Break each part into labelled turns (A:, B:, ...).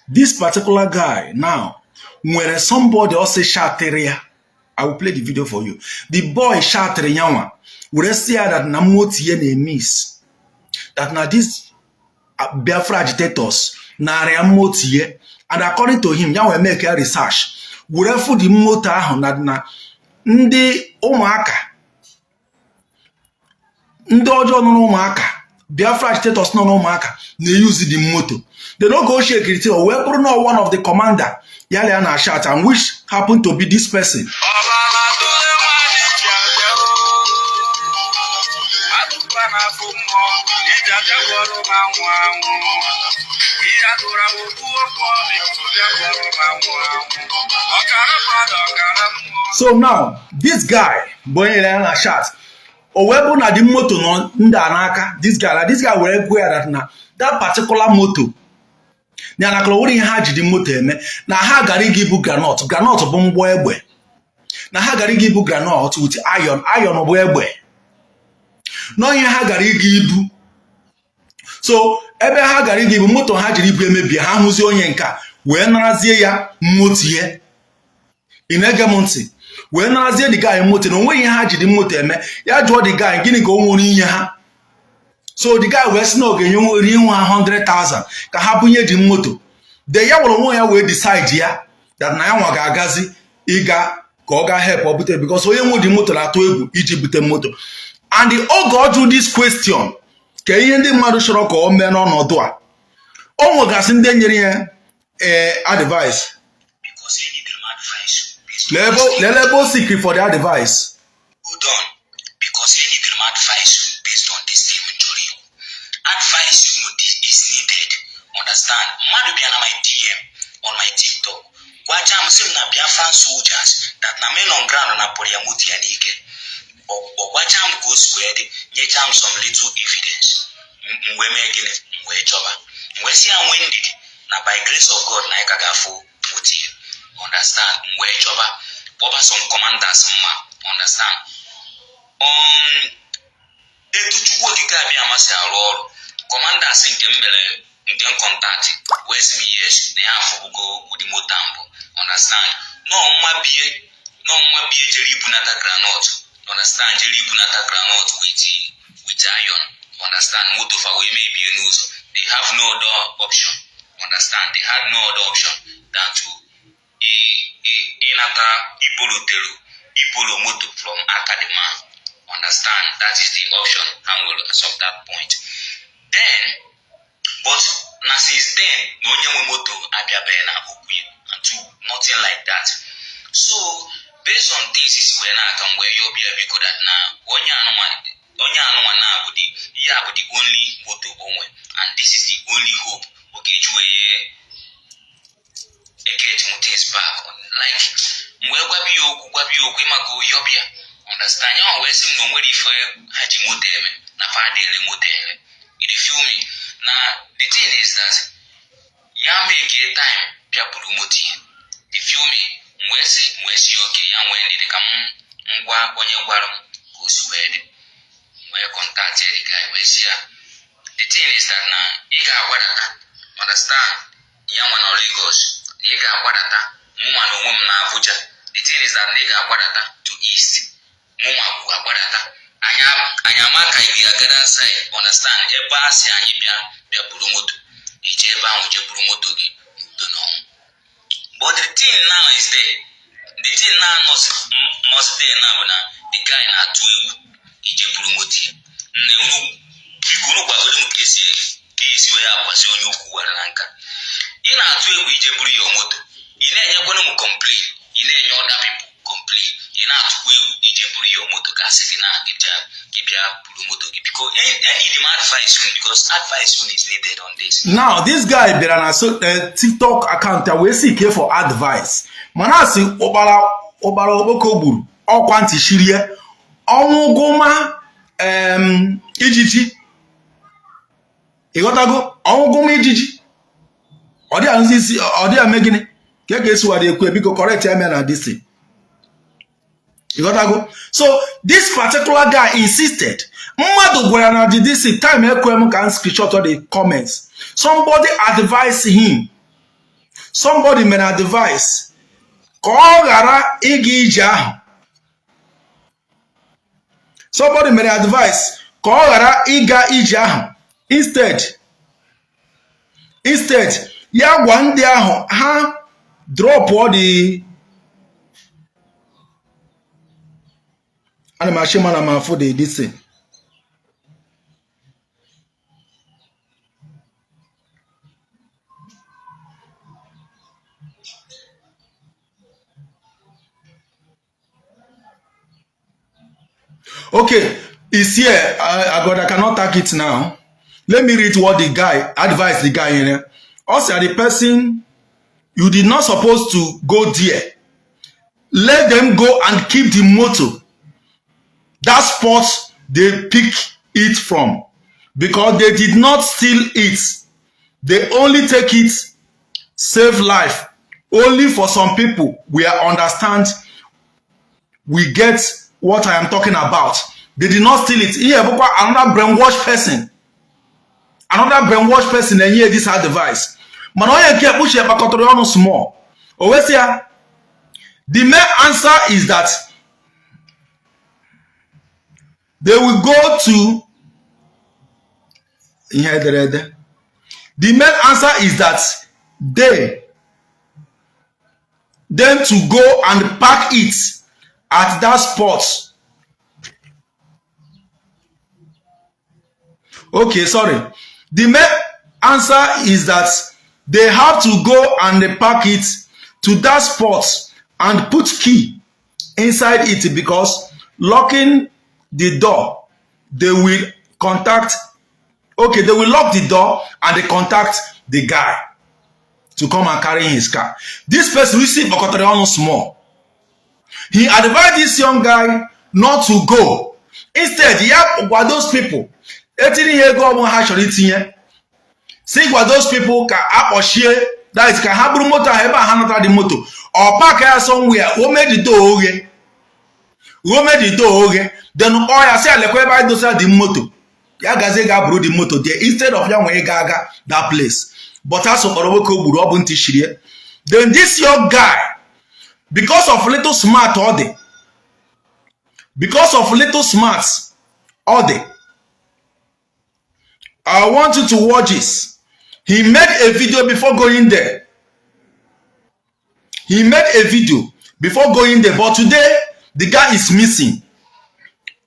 A: this particular guy now, when somebody also shattered, I will play the video for you. The boy shattered yawa. We see that na moti ye miss. That na this Biafra agitators na moti ye. And according to him, yawa make a research. We refu the motor na ndi Umuaka. Ndi ojo no Umuaka. Biafra agitators no Umuaka. They use the motor. They don't go shake it or we're not one of the commander. Yaliana shot and which happened to be this person. So now, this guy, boy, Yaliana shot. Or we're not the motor no ndanaka. This guy will go that particular motor. Na naklowuri ha jidi moto eme na ha gara ibu granite bụ mgbọ egbe na ha gara ibu granite with iron bụ egbe no ihe ha gara ibu so ebe ha gara ibu moto ha jiri ibu emebie ha hụzi onye nka wee narazie ya moto ihe inege m ntị wee narazie the guy moto na onwe ihe ha jidi moto eme ya jụọ the guy gịnị ka o nwere ihe ha. So the guy was no getting 100,000. Ka hapunye di moto. The ya will one we decide here that na ya waga agazi iga ka ga help obute because oye nwe di moto la to egwu iji bute moto. And the God do this question. Ka ihe ndị mmadụ chọrọ ka o mee n'ọnọdụ a. O nwegasi ndị nyere advice.
B: Because any advice.
A: Lebo secret for the advice.
B: Hold on. Because any advice based on this statement. Advice is needed. Understand? Madu be na my DM on my TikTok. Kwa jam sim na Biafran soldiers that na men on ground na poliamuti anike. Or kwa jam goes where nye jam some little evidence. Mwe megine mwe joba. Mwe si an wendidi na by grace of God na ikagafo muti. Understand? Mwe joba. Boba some commanders ma. Understand? Etuchukwu okike abịa amasị arụ ọrụ kọmanda asị nke mbere nke kọntaktị wee sị m yes na ya afụbugo ụdị moto mbụ understand no nwa bie jere ibunata granọt understand jere ibunata granọt with iron understand moto fa wee mebie n'ụzọ they have no other option understand they had no other option than to ịnata ibolo moto from Akadema. Understand? That is the option and will as of that point. Then, but now since then, no one moto abiabena and two, nothing like that. So, based on things is when I can wear your beer because that now only now would the only moto only, and this is the only hope. Okay, you get things back on like where go understand? You always know where if haji motel na fadele motel. You feel me? Now the thing is that ya make a time people moti. You feel me? Mwesi okay ya when they come ngwa onye gwarum go suwed. Where contact the guy where the thing is that na iga wadata. Understand? Ya wana Lagos. Iga wadata. Muma no mum na Abuja. The thing is that iga wadata to east. Muma agwadata anya maka igi agada sai understand ebe asi anyi bia buru moto ije ebe ahụ je buru moto gi do no but the thing now is there the thing now must there now na the guy na atu egwu ije buru moto nne unu gwagoro m kesi we akwasi onye ukwu wara na nka ị na-atu egwu ije buru your moto ị na-enyekwana m complain ị na-enye other people complain ị na-atukwa egwu ije buru your moto ka sị gị na gibia buru moto gị because any demand advice because advice is needed on this.
A: Now this guy bịara na TikTok account we seek for advice mana asị ụkpara okpoko gburu ọkwa ntị shirie ọnwụ gụma ijiji ịghọtago ọnwụ gụma ijiji ọ dị ame gịnị ka esi wada ekwe biko correct eme na this thing You got to go. So this particular guy insisted. Mmadu gwara na this time ekwem can screenshot all the comments. Somebody advised him. Somebody made advice. Ka ọ ghara ịga ije ahụ. Somebody made advice. Ka ọ ghara ịga ije ahụ. Instead, ya gwa ndị ahụ ha drop all the animation and for the this thing. Okay, it's here. I cannot take it now. Let me read what the guy advised the guy in there. Also, the person, you did not supposed to go there. Let them go and keep the motor. That spot they pick it from. Because they did not steal it. They only take it, save life. Only for some people, we understand, we get what I am talking about. They did not steal it. Here, another brainwashed person. Another brainwashed person and hear this advice. Manoye ke push bakotoriano small. Owesia, the main answer is that they will go to the main answer is that them to go and park it at that spot. Okay, sorry. The main answer is that they have to go and park it to that spot and put key inside it, because locking the door, they will contact, okay, they will lock the door and they contact the guy to come and carry his car. This person received Okotoriano small. He advised this young guy not to go. Instead, he had those people. See what those people can up or share, that is can have motor have the motor or park here somewhere. Who made the door okay? Who made the door okay? Then all I say like where those are the motor. Ya gazega bro the motor there instead of young way gaga that place. But also then this young guy, because of little smart all day, because of little smarts all day, I want you to watch this. He made a video before going there. He made a video before going there, but today the guy is missing.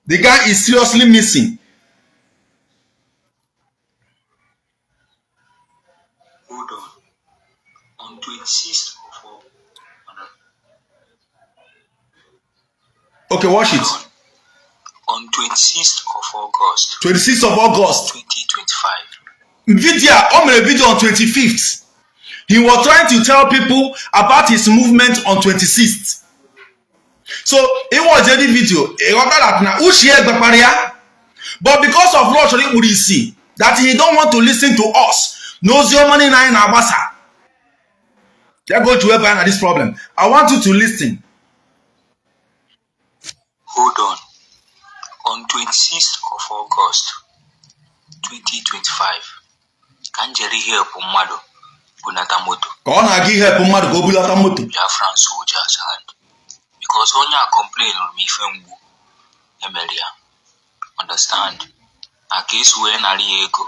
A: The guy is seriously missing.
B: Hold on. On 26th of August.
A: Okay, watch it.
B: On 26th of August.
A: 26th of August.
B: 2025.
A: Video, on a video on 25th. He was trying to tell people about his movement on 26th. So it was a video. But because of Lord Shori that he don't want to listen to us. Knows your money na in Abasa. They go to where this problem. I want you to listen.
B: Hold on. On 26th of August 2025. Kanjeri help Mado Bunata Moto.
A: Gonna give help Mado go Bulata Moto.
B: Biafran soldiers hand. Because when you complain on me fembu Emelia. Understand? A case when Ariego.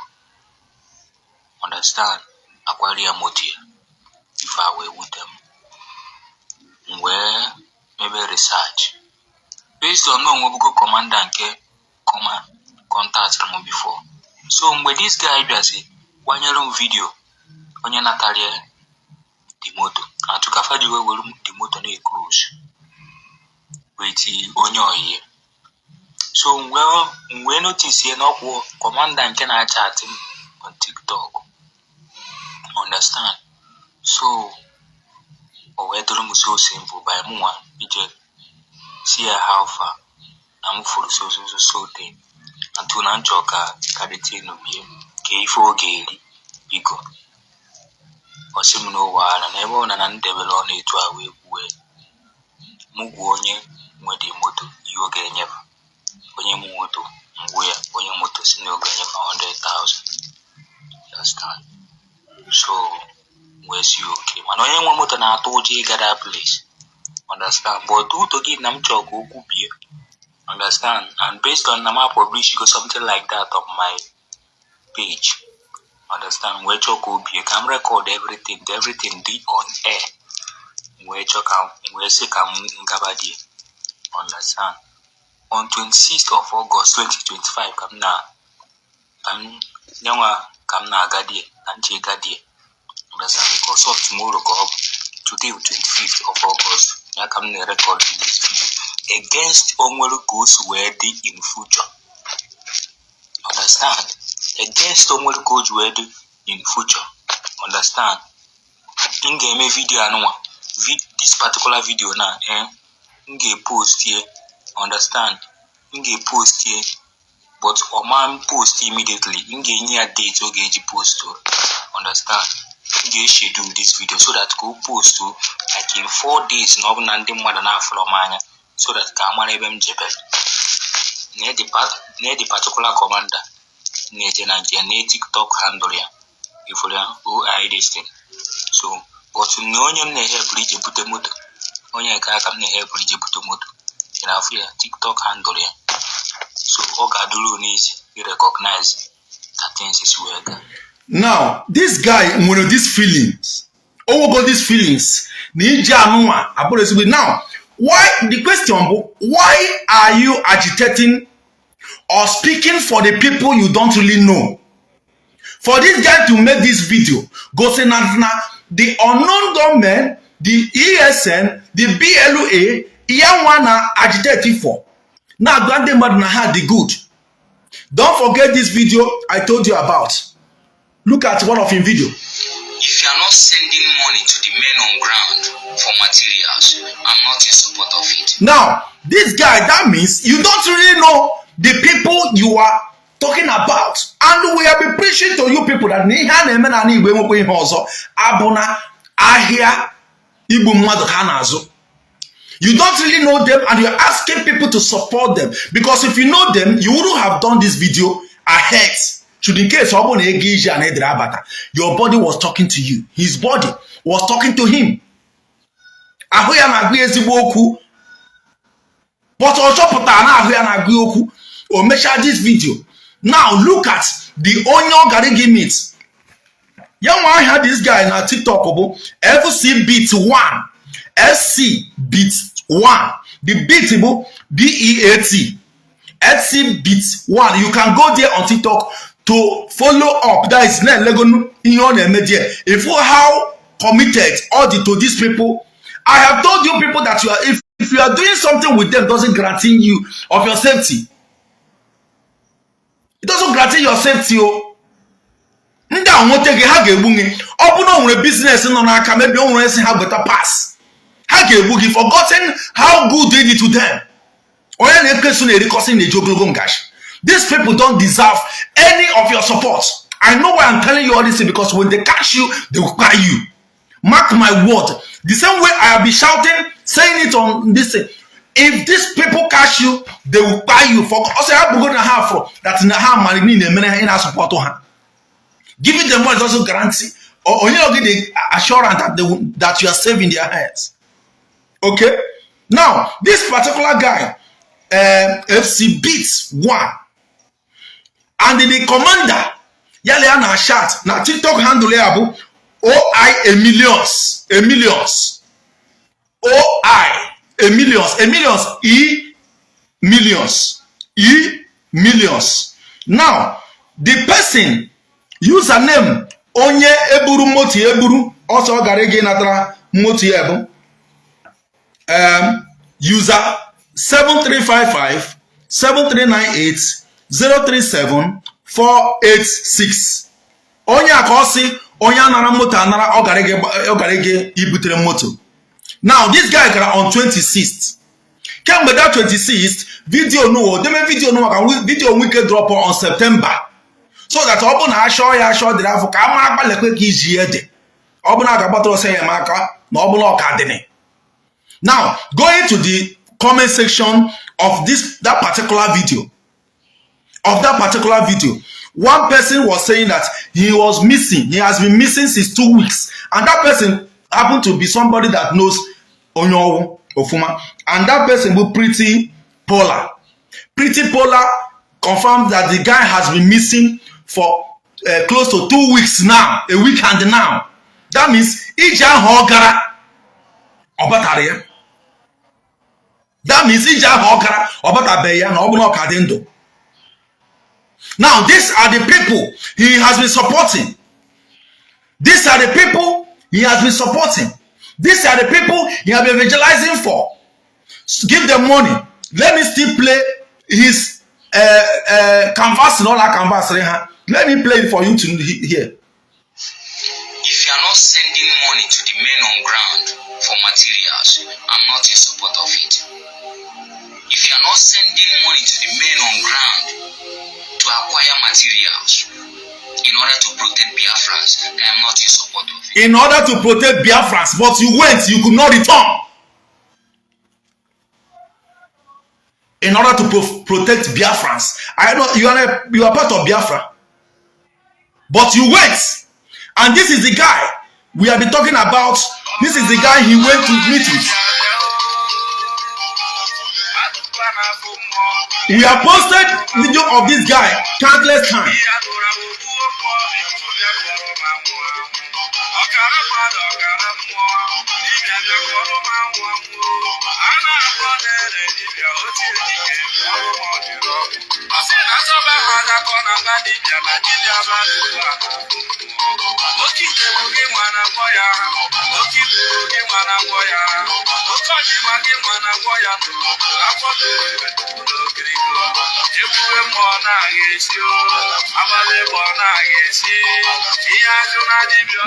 B: Understand? Aquaria Motia. If I were with them. Where maybe research. Based on no Mobuko commander and command contact from before. So when this guy just one year video on your Natalia the motor and took a fadi way the motor na cruise with on your ear. So well we notice here no commander and can I chat him on TikTok. Understand? So where the room is so simple by Mua see how far I'm for so thing and to Nanchoka Cadity no be K4 Gary Pico or Simno while and ever and develop it to a way Muguonye nwe the moto you ga enyefa onye mu moto ngwe ya onye moto si na ga enyefa 100,000 understand so we see okay man onye nwe moto na atụ ụjọ ịga that place understand but who to give nam chọ ka okwu bie understand and based on na ma publish go something like that on my page understand we chọ ka obie ka m record everything do on air we chọ ka we say ka m ngaba die understand on 26th of August 2025 kam na agadi and che gadi understand because of tomorrow go today 25th of August ya kam na record this video against onwere goes where they in future understand against onwere goes where they in future understand in game video anwa this particular video now nge post here understand nge post here but man post immediately nge near date oge ji post understand nge schedule this video so that go post like in 4 days no na ndi mmadu na follow manya so that ka amara ebe m jebe ne the particular commander ne je na TikTok handle ya ifo ya I this thing so but no onye m na help ije bute moto onye ka aka m na help ije bute moto ina afu ya TikTok handle ya so o ga dulu n'isi you recognize that things is work.
A: Now this guy nwere these feelings got these feelings na ije anụnwa abụrụ ezigbo. Now the question why are you agitating or speaking for the people you don't really know? For this guy to make this video go say na the unknown government, the ESN, the BLA, Iyanwana agitate for. Now, grandmother had the good. Don't forget this video I told you about. Look at one of his video.
B: If you are not sending money to the men on ground for materials, I'm not in support of it.
A: Now, this guy, that means you don't really know the people you are talking about. And we have been preaching to you people that abuna ahia ibu mmadu ka na-azụ. You don't really know them and you're asking people to support them. Because if you know them, you wouldn't have done this video ahead. Should in case your body was talking to you. His body was talking to him. But measure this video. Now look at the onion garigi meat. Young one had this guy in a TikTok FC beat 1. SC beat 1. The beatable BEAT. SC beat 1. You can go there on TikTok to follow up. That is if you how committed all to these people. I have told you people that you are if you are doing something with them doesn't guarantee you of your safety. It doesn't guarantee your safety. Nda wonte ge ha ga-egbu ngi obuno nwere business no n'aka maybe o nwere say ha better pass ha ga-egbu gi forgotten how good they did to them. Oya na ekwesu na erikosi na ejogologo ngash. These people don't deserve any of your support. I know why I'm telling you all this because when they catch you, they will cry you. Mark my word. The same way I have been shouting, saying it on this thing. If these people catch you, they will buy you for also have going to have for that in the hand money in a support to her. Giving them money is also guarantee or you know the assurance that that you are saving their hands. Okay. Now this particular guy, FC beats 1, and the commander yale na shot na TikTok handle abu OI millions OI millions. Now the person username onye eburu moti eburu also gara ege natara moti ebu user 7355 7398 037 486 onye akosi onye anara moto anara ogarege ibutere moto. Now this guy got on 26th. Came with that 26th video no, them video no can video we can drop on September. So that open show the have ka ma lekwe ki jiede. Open aga battle say maka no open okadene. Now going to the comment section of that particular video. One person was saying that he was missing. He has been missing since 2 weeks. And that person happened to be somebody that knows Onyowo Ofuma. And that person was Pretty Paula. Pretty Paula confirmed that the guy has been missing for close to 2 weeks now. A week and now. That means Ija Hogara Obataria. That means Ija Hogara Obatabeya and Obuno Kadendo. Now, these are the people he has been supporting. These are the people he has been supporting. These are the people he has been evangelizing for. Give them money. Let me still play his canvas and all that canvas. Let me play it for you to hear.
B: If you are not sending money to the men on ground for materials, I'm not in support of it. If you are not sending money to the men on ground to acquire materials in order to protect Biafrans, I am not in support of it.
A: In order to protect Biafrans, but you went, you could not return. In order to protect Biafrans, I know you are part of Biafra, but you went, and this is the guy we have been talking about. This is the guy he went to meet with. We have posted video of this guy countless times.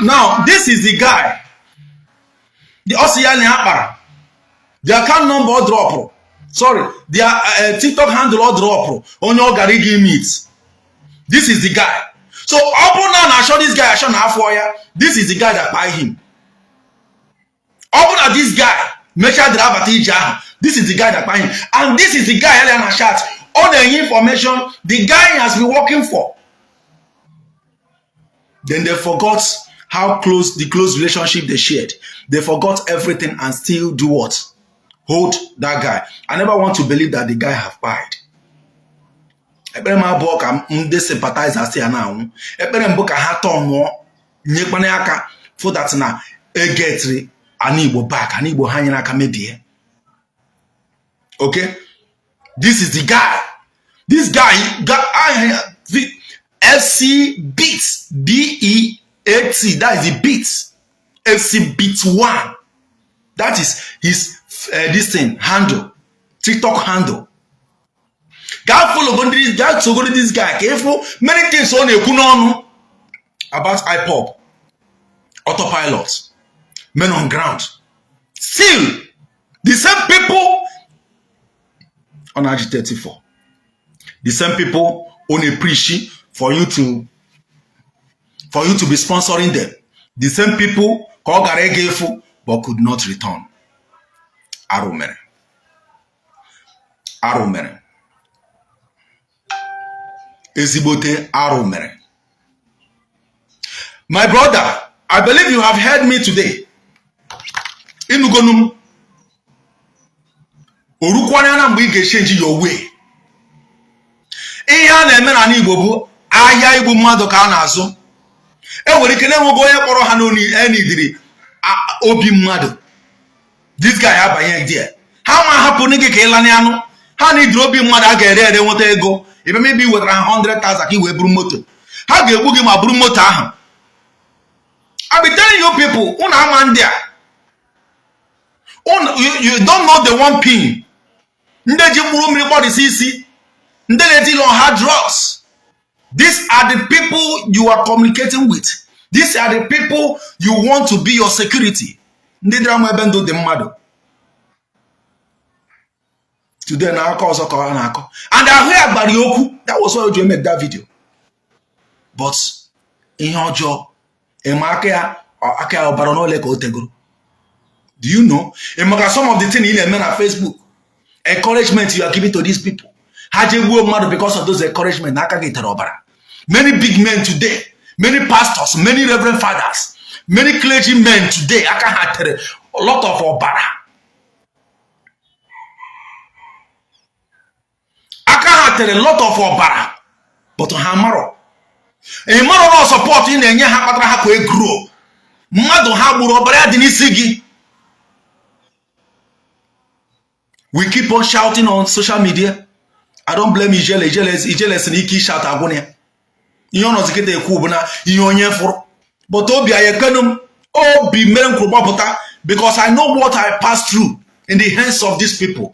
A: Now, this is the guy. The Osiyani Akpara. Their account number drop. Sorry, their TikTok handle or drop. On your Garigi meets. This is the guy. So open now and show this guy. I show now. This is the guy that buy him. Open at this guy. Make sure the avatar. This is the guy that buy him. And this is the guy Eliana Shat. All the information the guy has been working for. Then they forgot how close relationship they shared. They forgot everything and still do what? Hold that guy. I never want to believe that the guy have died. Ebere ma bo ka ndị sympathizer say now. Ebere mbo ka ha turn no nyekwane aka for that na egetri ani Igbo back, ani Igbo ha nyere aka mebie. Okay? This is the guy. This guy got FC Beats, BEAT. That is the Beats. FC Beats 1. That is his this thing handle, TikTok handle. God follow this guy. Careful, many things on the about iPop, autopilot, men on ground. Still, the same people on Ag34. The same people only preaching for you to be sponsoring them. The same people called Garegefu but could not return. Arumere. Ezibote Arumere. My brother, I believe you have heard me today. Inugonum. Orukwana na mgbe ị ga-change your way. Ihe a na-eme na Igbo bụ ahịa Igbo mmadụ ka a na-azụ. E nwere ike na-enwego onye kpọrọ ha n'enidiri obi mmadụ. This guy abanye there. Ha ma hapụ n'ike ka ịla n'anụ. Ha n'idiri obi mmadụ a ga-ere nweta ego. Ebe maybe i wetara 100,000 ka i wee buru moto. Ha ga-egbu gị ma buru moto ahụ. I be telling you people, unu ama ndị a. You don't know the one pin. Ndị ji mkpụrụ mmiri kpọrịsị isi. Ndị na-eti on hard drugs. These are the people you are communicating with. These are the people you want to be your security. Ndị drama ebe ndụ dị mmadụ. Today na aka ọzọ ka ọ na-akọ. And ahụ ya gbara ya okwu. That was why you made that video. But ihe ọjọọ ema aka ya ọbara n'ole ka o tegoro. Do you know? Emaka some of the things ị na-eme na Facebook. encouragement you are giving to these people. Because of those encouragement, many big men today, many pastors, many reverend fathers, many clergy men today, a lot of obara. A lot of obara, but hamaro. A man of support in the Yaha grow. Mado Haburo, but Sigi. We keep on shouting on social media. I don't blame Ijele. Ijele and Iki shout agonia. You know, get a kubuna, you for. But Obi, I can be men because I know what I passed through in the hands of these people.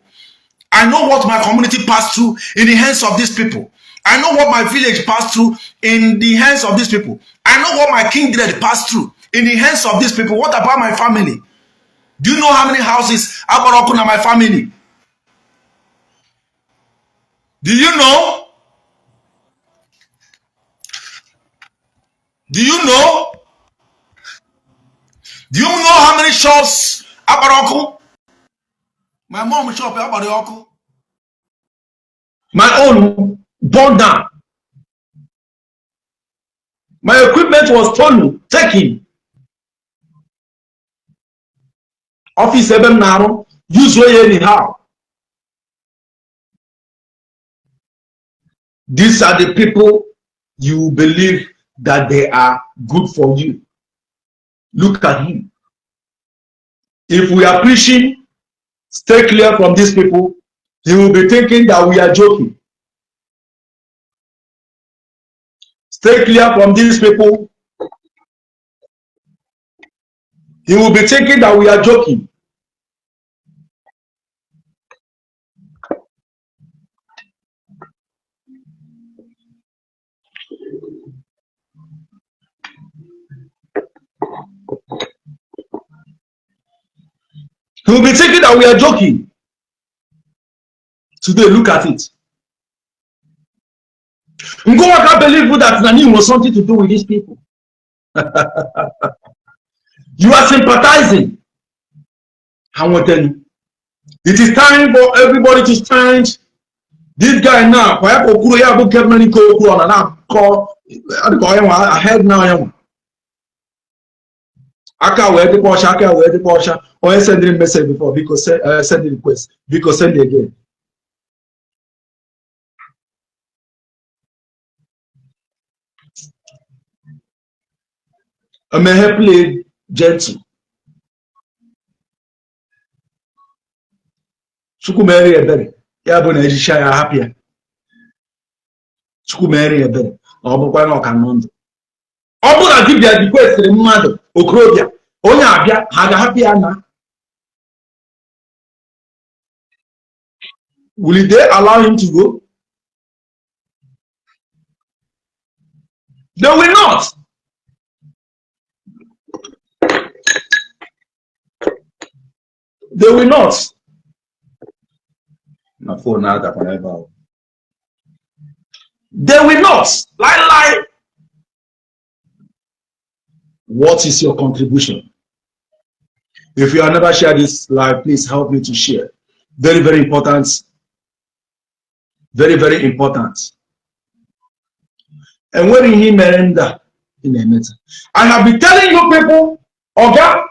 A: I know what my community passed through in the hands of these people. I know what my village passed through in the hands of these people. I know what my kindred passed through in the hands of these people. What about my family? Do you know how many houses Abarokun are my family? Do you know? Do you know? Do you know how many shops Abarokun? My mom shop Abarokun. My own burned down. My equipment was stolen, taken. Office 7 now, use way anyhow. These are the people you believe that they are good for you. Look at him. If we are preaching, stay clear from these people, he will be thinking that we are joking. Stay clear from these people. He will be thinking that we are joking. He will be thinking that we are joking. Today, look at it. Umuaka believe that Nani was something to do with these people. You are sympathizing. I want to tell you. It is time for everybody to stand. This guy now, I head now. Aka wear the Porsche, or send him message before because send the request because send it again. I may have played gentle. Sukumeri ebere. Ya bụ na ejisha ya hapịa. Sukumeri ebere. Ọ bụkwa na ọka nọ ndụ. Ọ bụrụ na dibịa requestịrị mmadụ okorobịa onye abịa ha ga-ahapịa na. Will they allow him to go? They will not. They will not. My phone now that forever. They will not. Lie. What is your contribution? If you have never shared this live, please help me to share. Very, very important. Very, very important. And when he merenda in a matter, I have been telling you people, okay,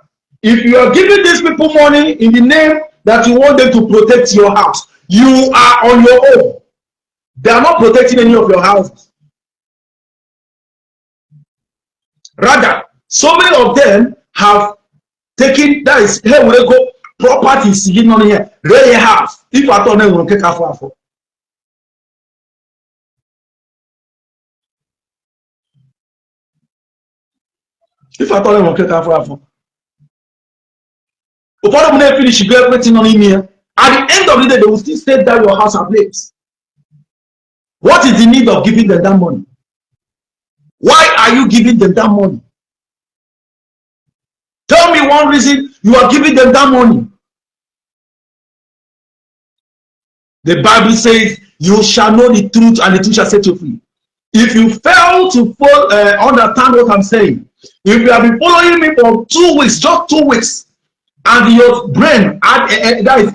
A: if you are giving these people money in the name that you want them to protect your house, you are on your own. They are not protecting any of your houses. Rather, so many of them have taken, that is, here we go, properties hidden on here, really have. If I don't know, we'll take for. If I don't know, we'll take for. Upon when they finish, you get everything on in here. At the end of the day, they will still set down your house ablaze. What is the need of giving them that money? Why are you giving them that money? Tell me one reason you are giving them that money. The Bible says, you shall know the truth and the truth shall set you free. If you fail to understand what I'm saying, if you have been following me for 2 weeks, just 2 weeks, and your brain, that is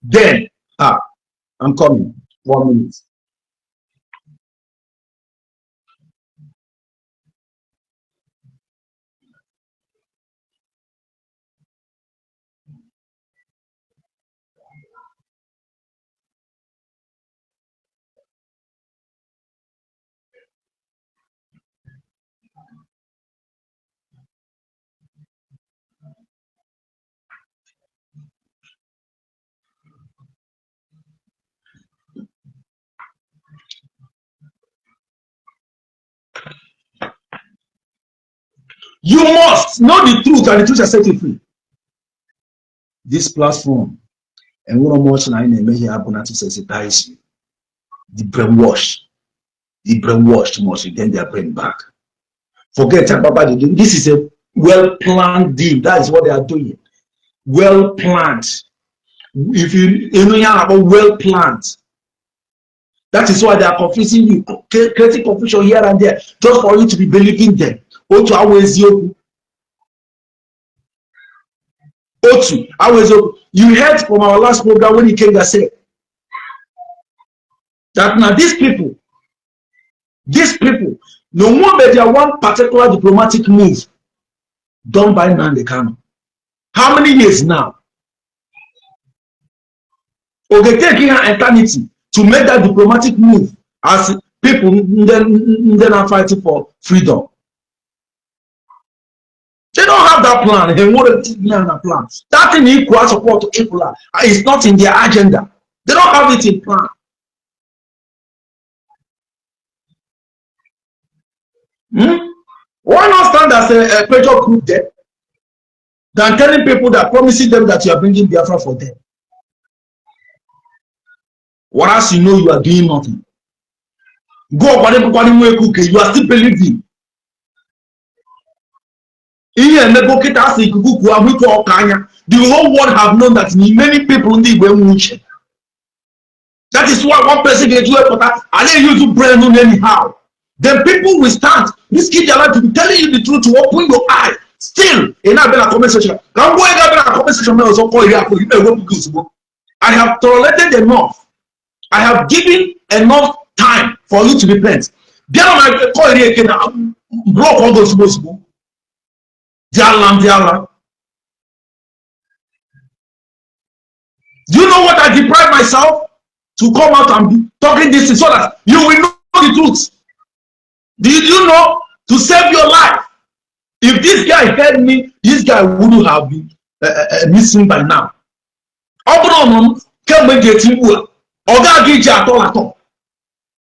A: Then, I'm coming. 1 minute. You must know the truth, and the truth shall set you free. This platform, and one more thing I may hear happen to sensitize you. The brainwashed. The brainwashed must regain their brain back. Forget about it. This is a well-planned deal. That is what they are doing. Well-planned. If you know about well-planned, that is why they are confusing you, creating confusion here and there, just for you to be believing them. Otu always you. Otu always you. You heard from our last program when he came that said that now these people, no more but there one particular diplomatic move done by Nnamdi Kanu. How many years now? Okay, taking an eternity to make that diplomatic move as people then are fighting for freedom. They don't have that plan. They want to be on a plan. That thing equal support to people is not in their agenda. They don't have it in plan. Why not stand as a pressure group there than telling people that promising them that you are bringing Biafra for them? Whereas you know you are doing nothing. Go you are still believing. The whole world have known that many people need to. That is why one person get to a and then you to brain on anyhow. Then people will start risking their life to be telling you the truth to open your eye. Still, in a comment section. I have tolerated enough. I have given enough time for you to repent. Block all those possible. Do you know what I deprive myself to come out and be talking this so that you will know the truth? Did you know to save your life? If this guy heard me, this guy wouldn't have been missing by now.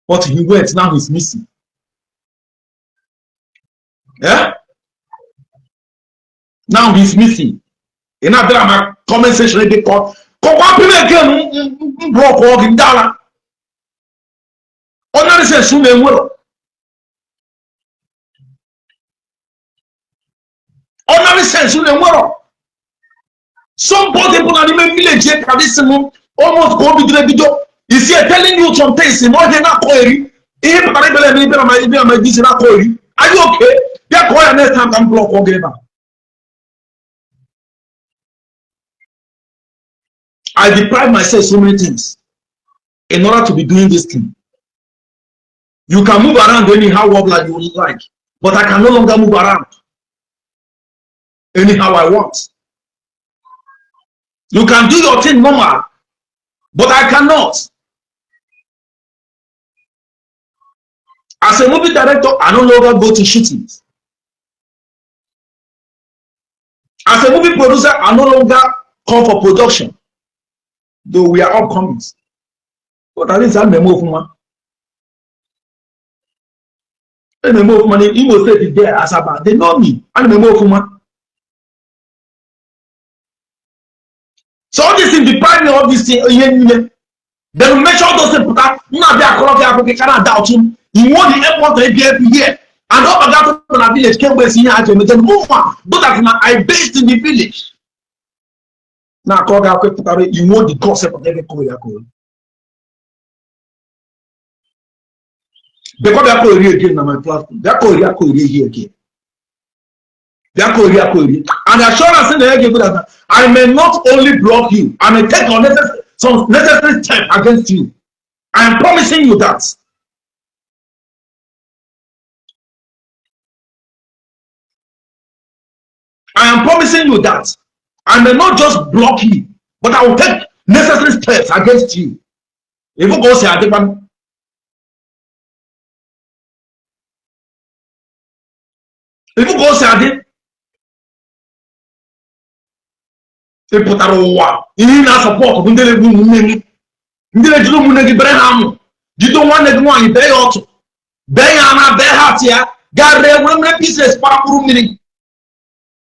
A: But he went, now he's missing. Yeah? Now he's missing. In that comment section, they call. Ordinary sense, somebody in the village almost go to the video. Is he telling you some things in order not query? Are you okay? They're going next time and block again. I deprive myself so many things in order to be doing this thing. You can move around anyhow like you like, but I can no longer move around anyhow I want. You can do your thing normal, but I cannot. As a movie director, I no longer go to shootings. As a movie producer, I no longer call for production. Though we are upcoming. But at least I'm a move man. I'm a move money. He will say there as about. They know me. I'm a move man. So all this thing deprive me of this thing. They will make sure those people that not their quality cannot doubt him. He won the airport every year. And all of that in the village came with senior agent. But that I based in the village. Now call that you want the concept of every Korea. Because they are Korea again on my platform. They are Korea here again. And the assurance in the give that I may not only block you, I may take some necessary step against you. I am promising you that. I am promising you that. I may not just block you, but I will take necessary steps against you. If you go say I demand, if you go say I did, they put a war. You need not support. You need to do money. You don't want to go on. You pay out. Pay on. Pay out here. Garre, we make pieces. Papu meaning.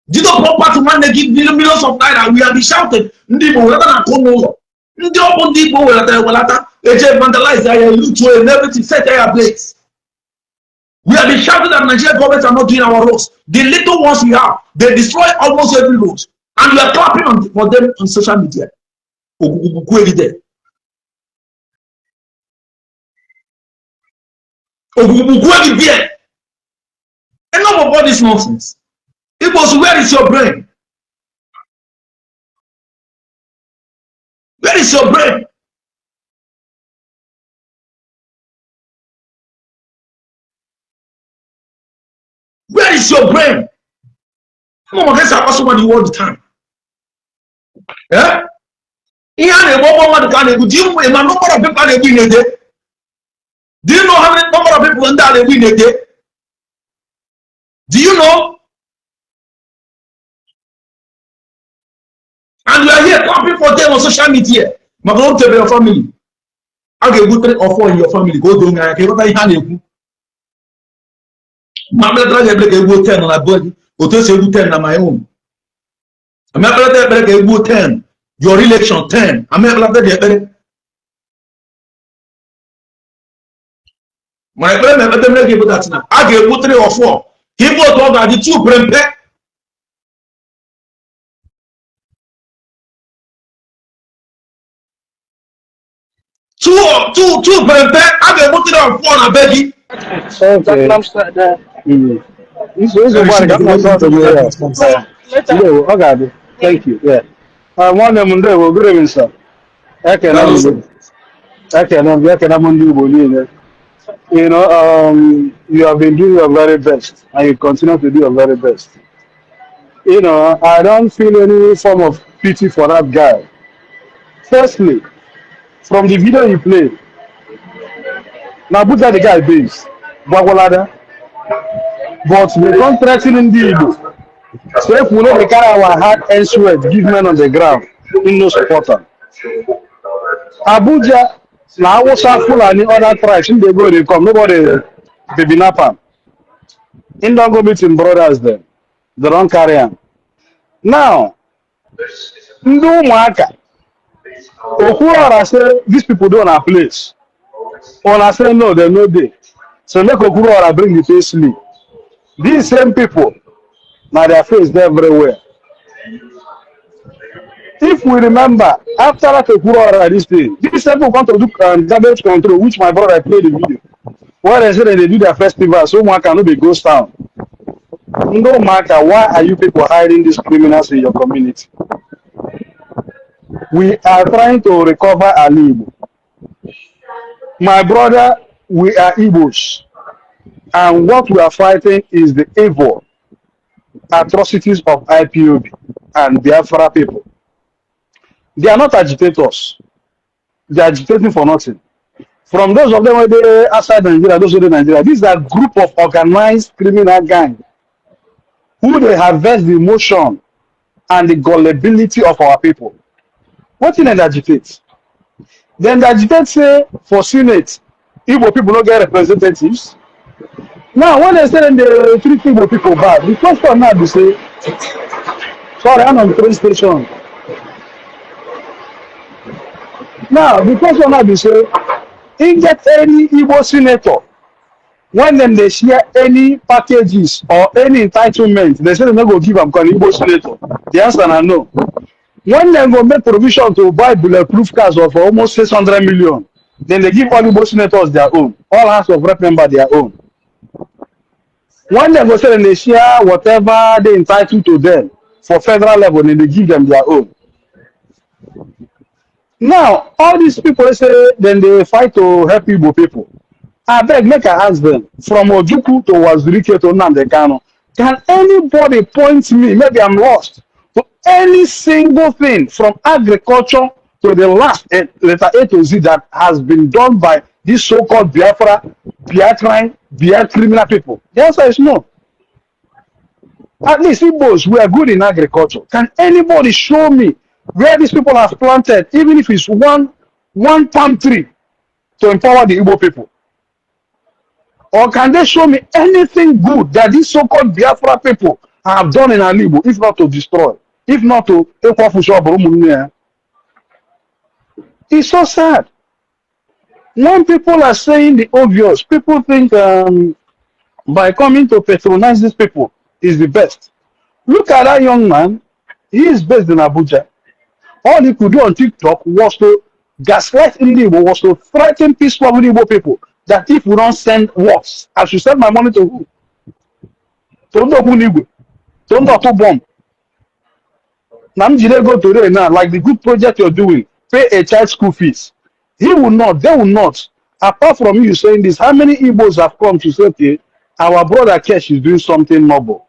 A: You don't proper to man. They give millions of naira. We are be shouting. Ndi mo wala na kono. Ndi open ndi mo wala ta. They vandalize their loot and everything. Set their place. We have been shouting that Nigerian government are not doing our roads. The little ones we have, they destroy almost every road. And we are clapping for them on social media. There. Enough of all this nonsense. It was, where is your brain? Where is your brain? Where is your brain? I'm going to ask somebody all the time. Yeah? Do you know how many number of people in a day? Do you know how many number of people in a day? Do you know? And you are here clapping for them on social media. My God, tell your family. I'll get good 3 or 4 in your family. Go down and I can't hand. My brother, I go 10 on my body. Go to 10 on my own. I'm not going to go 10. Your election 10. I'm not going to go. My brother, let them give that now. I get 3 or 4. He vote over the 2 brain pack. Two brain pack. I get 3 or 4 on a baby.
C: Okay. Thank you. Yeah. One of them will good evening, sir. You know, you have been doing your very best and you continue to do your very best. You know, I don't feel any form of pity for that guy. Firstly, from the video you played, now put that the guy base, but we don't threaten in the so if we know the carry our heart and sweat, give men on the ground, in no supporter. Abuja, now what's up full and other tribes, in they go, they come, nobody baby napa. In don't go meeting brothers then. They don't carry on. Now, no Umuaka. Okuara say these people don't have place. Or I say no, they're no day. So make Okuara bring the face sleep. These same people, now their face there everywhere. If we remember, after that Okuara this thing, these same people want to do damage control, which my brother played the video. Where they say they do their festival, so one cannot be ghost town. No matter why are you people hiding these criminals in your community? We are trying to recover our Igbo. My brother, we are Igbos. And what we are fighting is the evil atrocities of IPOB and Biafra people. They are not agitators. They are agitating for nothing. From those of them where they outside Nigeria, those who are in Nigeria, these are a group of organized criminal gangs who they harvest the emotion and the gullibility of our people. What in they agitate? Then the agitate say for Senate, Igbo people don't get representatives. Now, when they say they treat Igbo people bad, the question now they say, sorry, I'm on the train station. Now, the question now they say, in get any Igbo senator, when them they share any packages or any entitlement, they say they not go give them because Igbo senator. The answer is no. When they go make provision to buy bulletproof cars of almost 600 million, then they give all Igbo senators their own. All House of Rep members their own. When they go say they share whatever they entitled to them for federal level, and they give them their own. Now, all these people say then they fight to help Igbo people. I beg, make I ask them from Ojuku to Wazirike to Nandekano. Can anybody point me? Maybe I'm lost. To any single thing from agriculture to the last letter A to Z that has been done by these so-called Biafran criminal people? The answer is no. At least Igbos, we are good in agriculture. Can anybody show me where these people have planted, even if it's one palm tree, to empower the Igbo people? Or can they show me anything good that these so-called Biafra people have done in Alibo, if not to destroy, if not to Ekpa Fusho? It's so sad. When people are saying the obvious, people think by coming to patronize these people is the best. Look at that young man. He is based in Abuja. All he could do on TikTok was to gaslight Igbo, was to threaten peaceful Igbo people that if we don't send what, I should send my money to who? To Igbo. To bomb. Namjide go today now, like the good project you're doing, pay a child school fees. He will not, they will not. Apart from you saying this, how many Igbos have come to say, okay, our brother Kesh is doing something noble?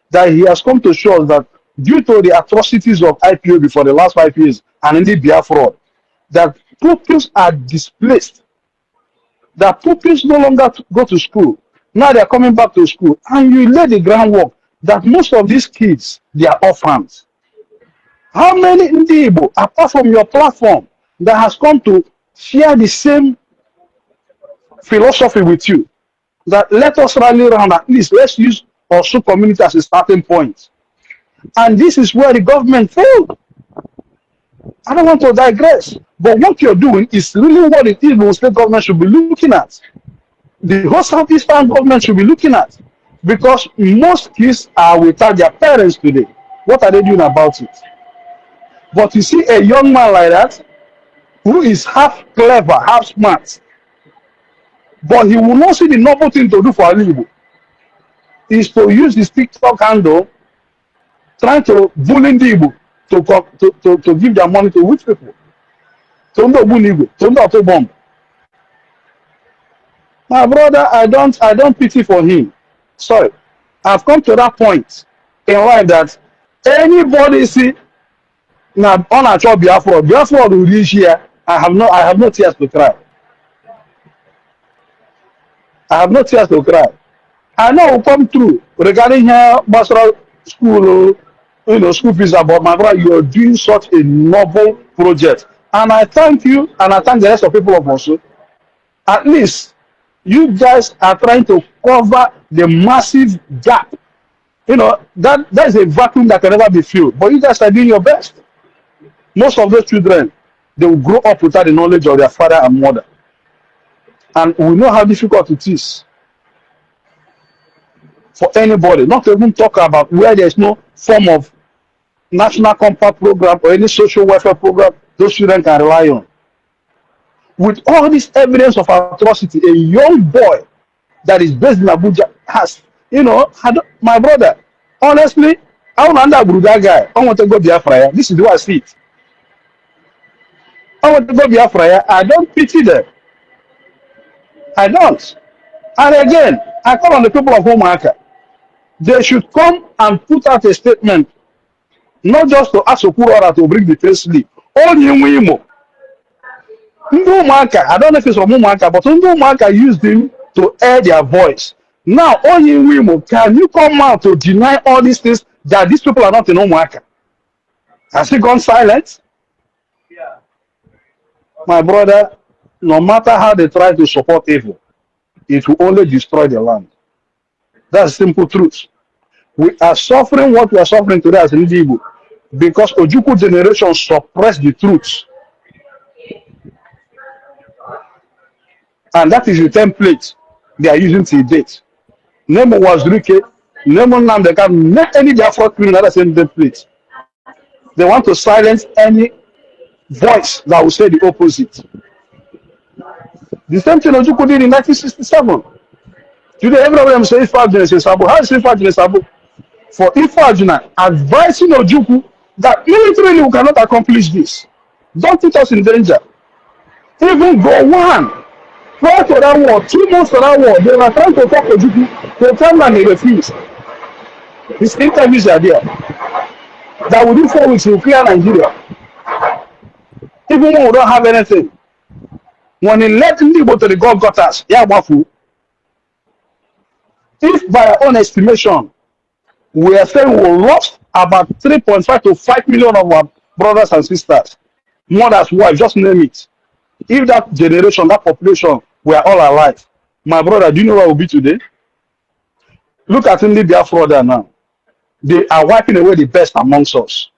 C: That he has come to show us that due to the atrocities of IPOB for the last 5 years and in the Biafra, that pupils are displaced, that pupils no longer go to school. Now they are coming back to school, and you lay the groundwork that most of these kids, they are orphans. How many Igbo, apart from your platform, that has come to share the same philosophy with you, that let us rally around, at least let's use also community as a starting point? And this is where the government failed. I don't want to digress, but what you're doing is really what the Igbo state government should be looking at. The whole Southeastern government should be looking at, because most kids are without their parents today. What are they doing about it? But you see a young man like that, who is half clever, half smart, but he will not see the noble thing to do for Igbo is to use his TikTok handle, trying to bully the Igbo to give their money to which people? To bomb. My brother, I don't pity for him. Sorry. I've come to that point in life that anybody see now on a job Biafra will reach here. I have no tears to cry. I have no tears to cry. I know will come through regarding here Basra school, school fees, but my brother, you are doing such a noble project. And I thank you, and I thank the rest of people of also. At least you guys are trying to cover the massive gap. That is a vacuum that can never be filled. But you guys are doing your best. Most of those children, they will grow up without the knowledge of their father and mother. And we know how difficult it is for anybody, not to even talk about where there is no form of national compact program or any social welfare program those children can rely on. With all this evidence of atrocity, a young boy that is based in Abuja has, my brother, honestly, I want to go that guy. I want to go Biafra. This is the way I see it. I want to go Biafra. I don't pity them. I don't. And again, I call on the people of Umuaka. They should come and put out a statement, not just to ask Okurora to bring the press league. Only Umuimo. Umuaka, I don't know if it's from Umuaka, but Umuaka used him to air their voice. Now, only Umuimo, can you come out to deny all these things that these people are not in Umuaka? Has he gone silent? Yeah. My brother, no matter how they try to support evil, it will only destroy the land. That's the simple truth. We are suffering what we are suffering today as Igbo because Ojukwu generation suppressed the truth. And that is the template they are using till date. Nemo was Rike, Nemo Namdeka, not any Biafra criminal that same template. They want to silence any voice that will say the opposite. The same thing Ojukwu did in 1967. Today, every of them say Ifa Ajuna is Sabo. How is Ifa Ajuna Sabo? For Ifa Ajuna advising Ojuku that militarily we cannot accomplish this. Don't put us in danger. Even go one. Prior to that war, 2 months to that war, they were trying to talk Ojuku. They tell them they refused. His interviews are there. That within 4 weeks he will clear Nigeria. Even when we don't have anything. When he let Igbo to the God got us, yeah, wafu. If by our own estimation, we are saying we lost about 3.5 to 5 million of our brothers and sisters, mothers, wives, just name it. If that generation, that population, we are all alive, my brother, do you know where we'll be today? Look at India fraud now. They are wiping away the best amongst us.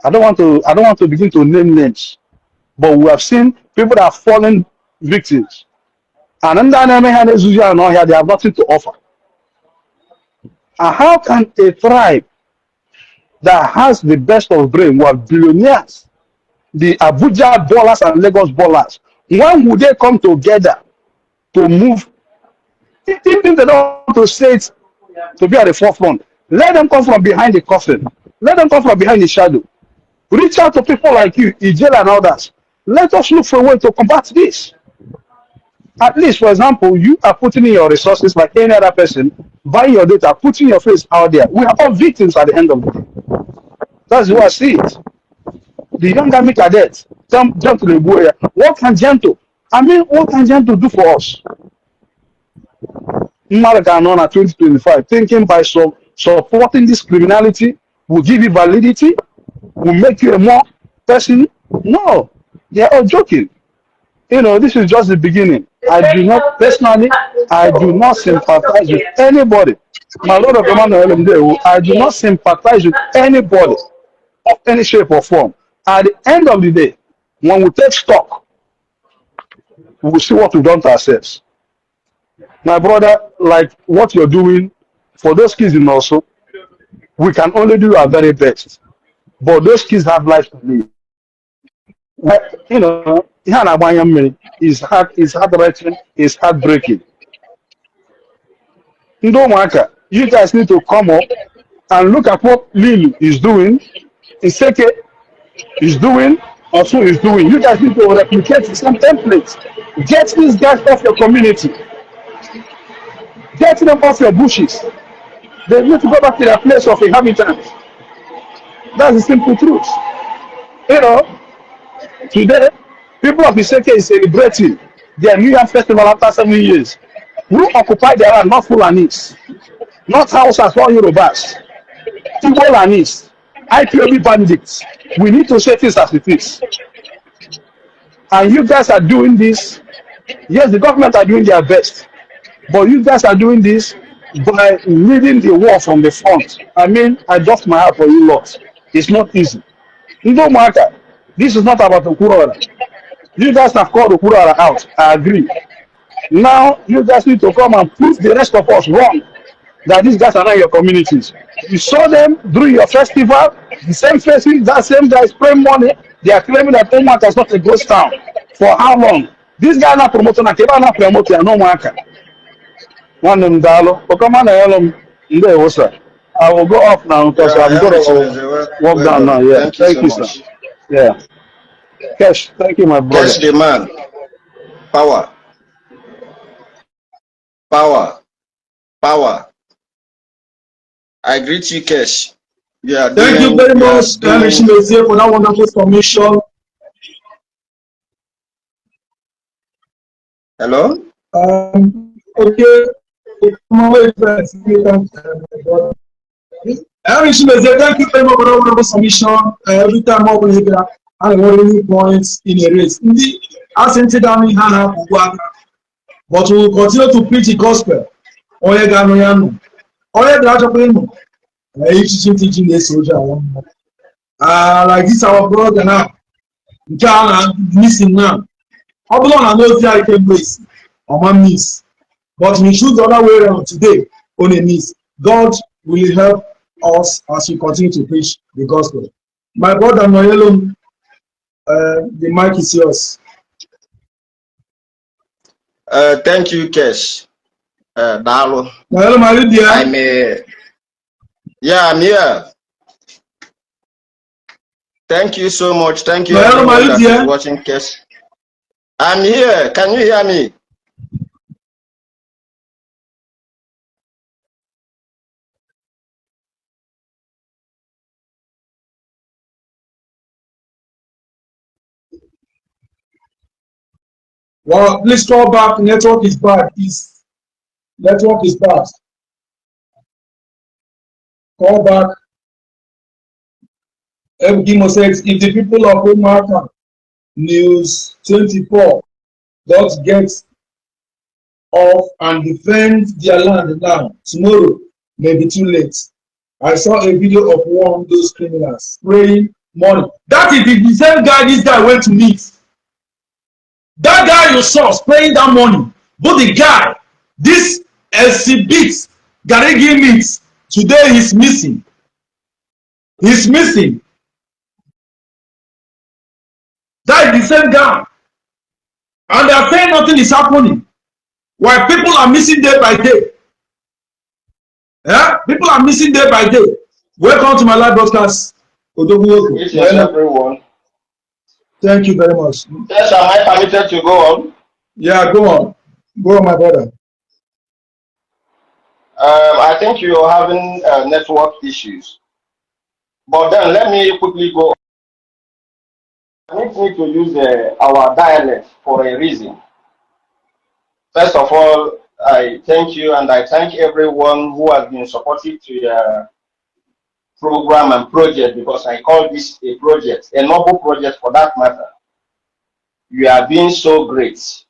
C: I don't want to begin to name names, but we have seen people that have fallen victims. And under they have nothing to offer. And how can a tribe that has the best of brain, who are billionaires, the Abuja ballers and Lagos ballers, when would they come together to move? If they don't want to say it to be at the forefront, let them come from behind the coffin. Let them come from behind the shadow. Reach out to people like you, Ijel and others. Let us look for a way to combat this. At least, for example, you are putting in your resources like any other person, buying your data, putting your face out there. We are all victims at the end of the day. That's the way I see it. The young army cadets jump to the warrior. What can Gento? What can Gento do for us? Maraganon at 2025, thinking by supporting this criminality will give you validity, will make you a more person. No, they are all joking. This is just the beginning. I do not sympathize with anybody. My Lord of Command, I do not sympathize with anybody of any shape or form. At the end of the day, when we take stock, we will see what we've done to ourselves. My brother, like what you're doing for those kids in also, we can only do our very best. But those kids have lives to live. It's heart-wrenching, it's heartbreaking. Umuaka, you guys need to come up and look at what Lily is doing, Iseke is doing, Osu is doing. You guys need to replicate some templates. Get these guys off your community. Get them off your bushes. They need to go back to their place of inhabitants. That's the simple truth. Today, people of Iseke is celebrating their New Year festival after 7 years. Who occupy their land, not Fulanis, not Hausas or Yorubas, Fulanis, IPOB bandits. We need to say this as it is. And you guys are doing this. Yes, the government are doing their best. But you guys are doing this by leading the war from the front. I dust my heart for you lot. It's not easy. No matter. This is not about Okurora. You guys have called Okurora out. I agree. Now, you guys need to come and prove the rest of us wrong. That these guys are not your communities. You saw them during your festival. The same faces, that same guys spray money. They are claiming that Umuaka is not a ghost town. For how long? This guy not promoting. Akeba not promoting. No Umuaka. One of them, Dalo. I will go off now because I'm going to walk down now. Yeah. Thank you, sir. Yeah. Cash. Thank you, my brother.
D: Cash the man. Power. Power. Power. I greet you, Cash. Yeah.
A: Thank you very much, for that wonderful submission.
D: Hello?
A: Okay. Thank you very much for that wonderful submission. Every time I will hear I only points in a race. Indeed, I sent it down in Hana, but we will continue to preach the gospel. Teaching this soldier. Like this, our brother now, Ghana missing now. How long I know I can miss or my miss, but we choose the other way around today on a miss. God will help us as we continue to preach the gospel. My brother Noyelo, the mic is yours.
D: Thank you, Kesh. Dalo.
A: Hello, my dear.
D: I'm I'm here. Thank you so much. Thank you
A: Hello, my
D: everyone that
A: dear.
D: is watching Kes. I'm here. Can you hear me?
A: Well, please call back. Network is bad. Please. Network is bad. Call back. Ebukimo says if the people of Umuaka News 24 don't get off and defend their land now, tomorrow may be too late. I saw a video of one of those criminals spraying money. That is the same guy this guy went to meet. That guy you saw spraying that money. But the guy, this exhibit Garigi meets, today he's missing. He's missing. That is the same guy. And they are saying nothing is happening. While people are missing day by day. Yeah? People are missing day by day. Welcome to my live broadcast.
D: Yes, everyone.
A: Thank you very much.
D: Yes, am I permitted to go on?
A: Yeah, go on. Go on, my brother.
D: I think you're having network issues. But then let me quickly go. I need to use our dialect for a reason. First of all, I thank you and I thank everyone who has been supportive to your program and project, because I call this a project, a noble project for that matter. You are being so great.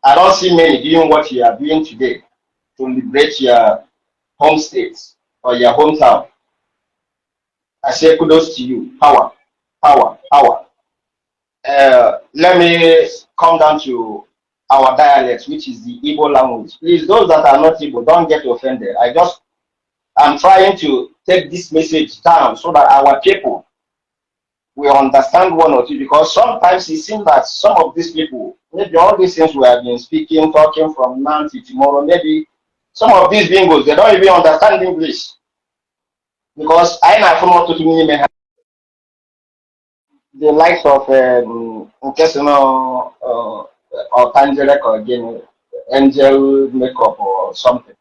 D: I don't see many doing what you are doing today to liberate your home state or your hometown. I say kudos to you. Power, power, power. Let me come down to our dialect, which is the Igbo language. Please, those that are not Igbo, don't get offended. I'm trying to take this message down so that our people will understand one or two, because sometimes it seems that some of these people, maybe all these things we have been speaking, talking from now to tomorrow, maybe some of these bingos, they don't even understand English. Because I know from what to me, the likes of or Tangerek or again, angel makeup or something,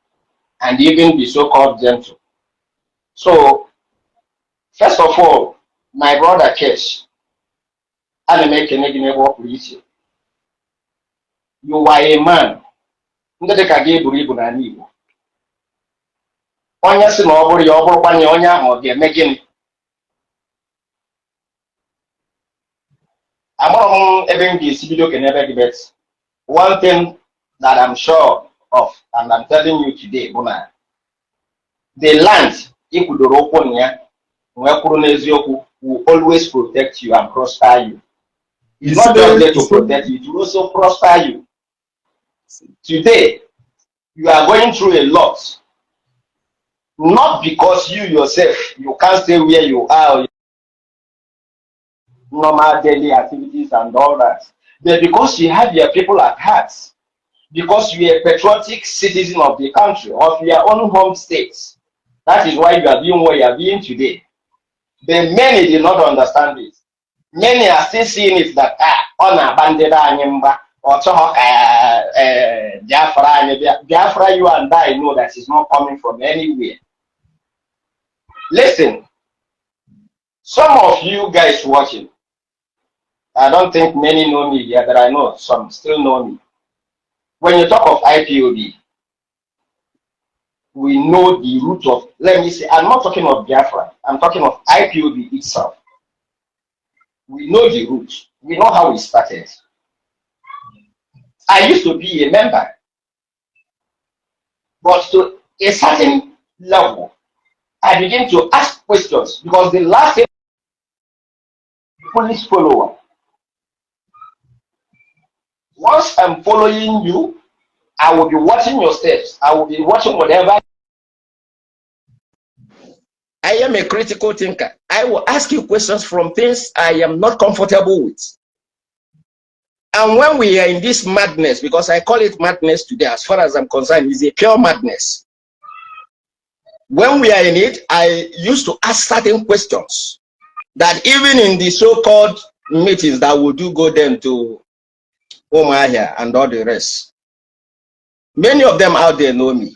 D: and even be so-called gentle. So, first of all, my brother Kesh, I make a work with you. You are a man. Ndị ka gị buru ibu n'ala Igbo. Onye si na ọ bụrụ ya, ọ bụrụkwa ya, onye ahụ ọ ga-eme gịnị? Amụrụ m ebe m ga-esi bido kenebe gị, bet one thing that I'm sure of and I'm telling you today bụ na the land ikwudoro okwu na ya nwee kwuru n'eziokwu will always protect you and prosper you. It's not just there to protect you, it will also prosper you. Today, you are going through a lot. Not because you yourself, you can't stay where you are, normal daily activities and all that, but because you have your people at heart, because you are a patriotic citizen of the country, of your own home state. That is why you are doing what you are doing today. But many did not understand it. Many are still seeing it that on a banded Anyamba or Biafra, you and I know that it's not coming from anywhere. Listen, some of you guys watching, I don't think many know me yet, but I know some still know me. When you talk of IPOB, we know the root of, let me say, I'm not talking of Biafra, I'm talking of IPOB itself. We know the root, we know how it started. I used to be a member, but to a certain level, I began to ask questions, because the last thing, police follower. Once I'm following you, I will be watching your steps. I will be watching whatever. I am a critical thinker. I will ask you questions from things I am not comfortable with. And when we are in this madness, because I call it madness today, as far as I'm concerned, it's a pure madness. When we are in it, I used to ask certain questions that even in the so-called meetings that we do go then to Umuaka and all the rest, many of them out there know me.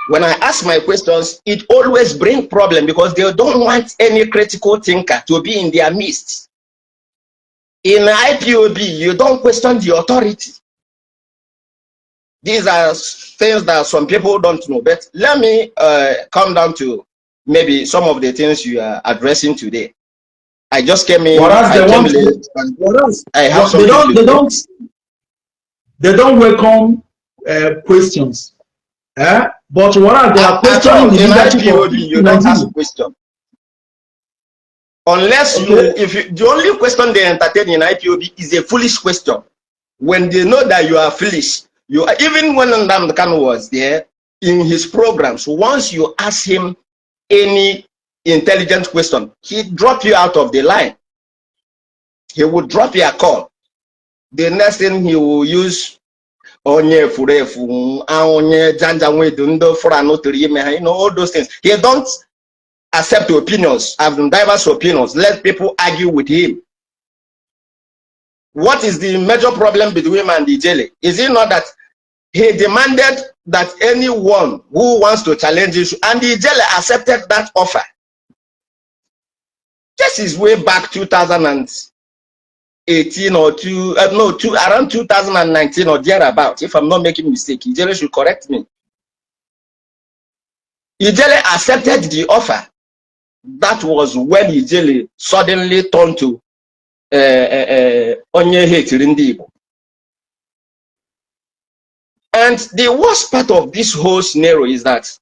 D: When I ask my questions, it always brings problem because they don't want any critical thinker to be in their midst. In IPOB, you don't question the authority. These are things that some people don't know. But let me come down to maybe some of the things you are addressing today. I just came in.
A: They don't welcome questions. But what are their questions
D: in IPOB? You don't ask questions. Unless the only question they entertain in IPOB is a foolish question. When they know that you are foolish, even when Nnamdi was there in his programs, once you ask him any intelligent question, he drop you out of the line. He will drop your call. The next thing he will use onye furefu, onye janjanwe dundo you know, all those things. He don't accept opinions, have diverse opinions. Let people argue with him. What is the major problem between him and the Ijele? Is it not that he demanded that anyone who wants to challenge him, and the Ijele accepted that offer? This is way back 2018 or around 2019 or thereabout, if I'm not making mistake. Ijele should correct me. Ijele accepted the offer. That was when Ijele suddenly turned to onye hatiri ndị Igbo. And the worst part of this whole scenario is that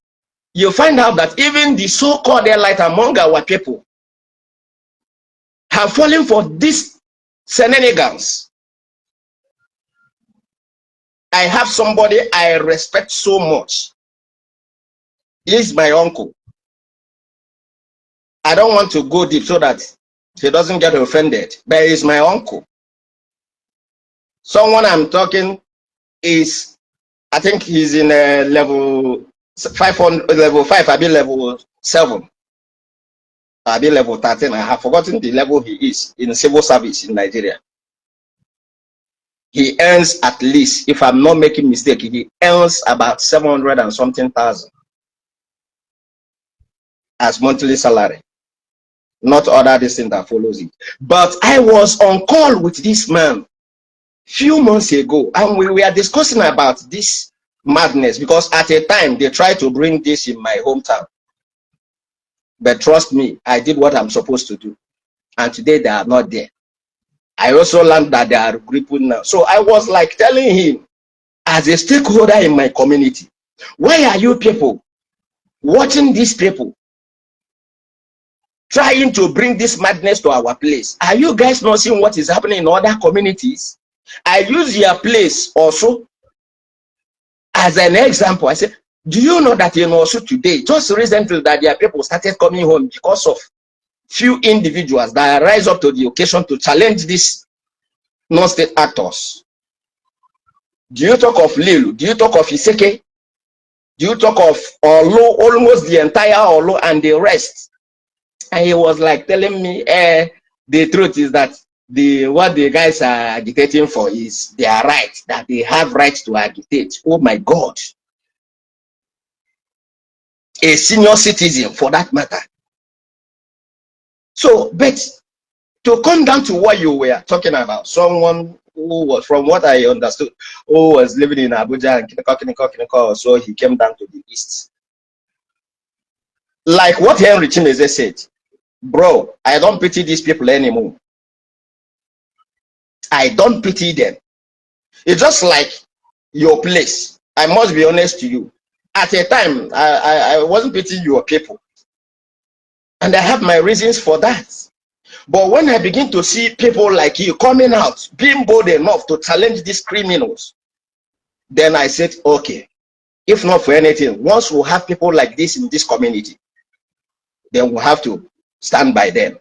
D: you find out that even the so-called elite among our people have fallen for these shenanigans. I have somebody I respect so much. He's my uncle. I don't want to go deep so that he doesn't get offended, but he's my uncle. Someone I'm talking is, I think he's in level 500, level 5, I be level 7. I be level 13. I have forgotten the level he is in civil service in Nigeria. He earns at least, if I'm not making mistake, he earns about 700 and something thousand as monthly salary. Not other this thing that follows it. But I was on call with this man few months ago, and we were discussing about this madness because at a time they tried to bring this in my hometown. But trust me, I did what I'm supposed to do. And today they are not there. I also learned that they are gripping now. So I was like telling him, as a stakeholder in my community, why are you people watching these people trying to bring this madness to our place? Are you guys not seeing what is happening in other communities? I use your place also as an example. I said, do you know that in also today, just recently, that their people started coming home because of few individuals that rise up to the occasion to challenge these non-state actors? Do you talk of Lilu? Do you talk of Iseke? Do you talk of Olo, almost the entire Olo and the rest? And he was like telling me, the truth is that what the guys are agitating for is their right, that they have rights to agitate. Oh my God. A senior citizen for that matter. So, but to come down to what you were talking about, someone who was, from what I understood, who was living in Abuja and Kiniko, so he came down to the east. Like what Henry Chineze said, bro, I don't pity these people anymore. I don't pity them. It's just like your place. I must be honest to you. At a time, I wasn't pitying your people. And I have my reasons for that. But when I begin to see people like you coming out, being bold enough to challenge these criminals, then I said, okay, if not for anything, once we have people like this in this community, then we'll have to stand by them.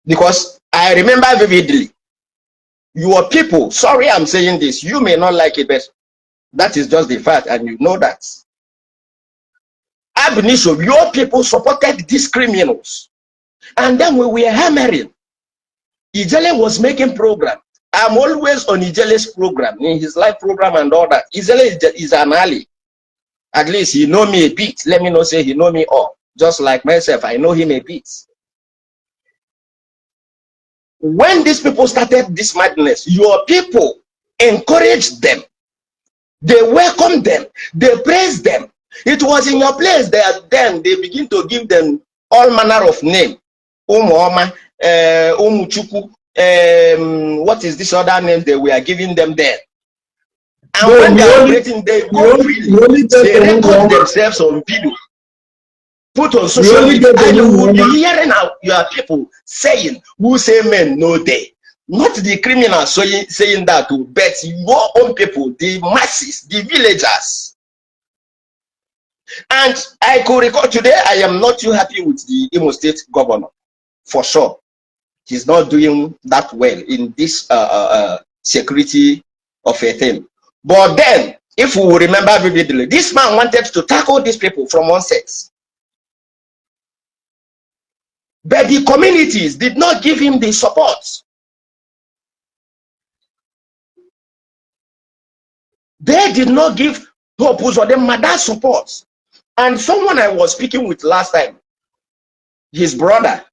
D: Because I remember vividly. Your people, sorry I'm saying this, you may not like it, but that is just the fact, and you know that. Ab initio, your people supported these criminals. And then we were hammering. Ijele was making program. I'm always on Ijele's program, in his live program and all that. Ijele is an ally. At least he know me a bit. Let me not say he know me all. Just like myself, I know him a bit. When these people started this madness, your people encouraged them. They welcomed them. They praised them. It was in your place that then they begin to give them all manner of name. Umuoma, Umuchuku, what is this other name they were giving them there? And no, when they are creating, they go freely. They record themselves on video, put on social media, and you will be hearing out your people saying, who say men no day. Not the criminals saying that, but your own people, the masses, the villagers. And I could recall today, I am not too happy with the Imo State governor, for sure. He's not doing that well in this security of a thing. But then, if we remember vividly, this man wanted to tackle these people from one sex. But the communities did not give him the support. They did not give Hope Uzodinma that support. And someone I was speaking with last time, his brother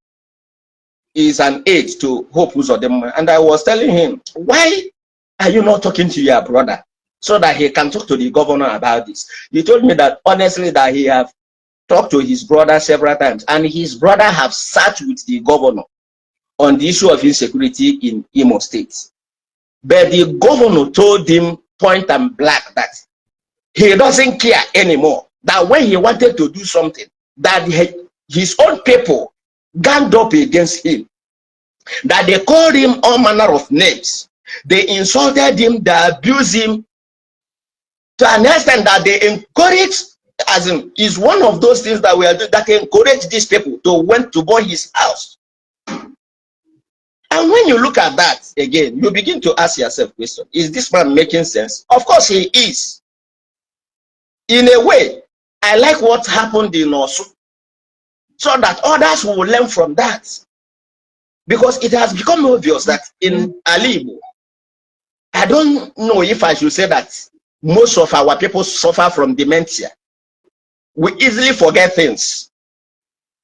D: is an aide to Hope Uzodinma, and I was telling him, why are you not talking to your brother so that he can talk to the governor about this? He told me that honestly that he have talked to his brother several times, and his brother have sat with the governor on the issue of insecurity in Imo State. But the governor told him point and blank that he doesn't care anymore, that when he wanted to do something, that his own people ganged up against him, that they called him all manner of names. They insulted him, they abused him, to an extent that they encouraged, as in, is one of those things that we are doing, that encourage these people to went to burn his house. And when you look at that again, you begin to ask yourself question, is this man making sense? Of course he is. In a way, I like what happened in Osu, so that others will learn from that. Because it has become obvious that in Alibo, I don't know if I should say that most of our people suffer from dementia. We easily forget things.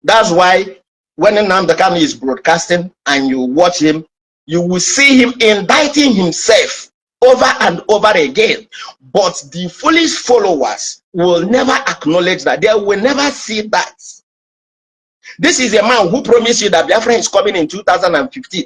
D: That's why when Nnamdi Kanu is broadcasting and you watch him, you will see him indicting himself over and over again. But the foolish followers will never acknowledge that. They will never see that. This is a man who promised you that Biafra is coming in 2015.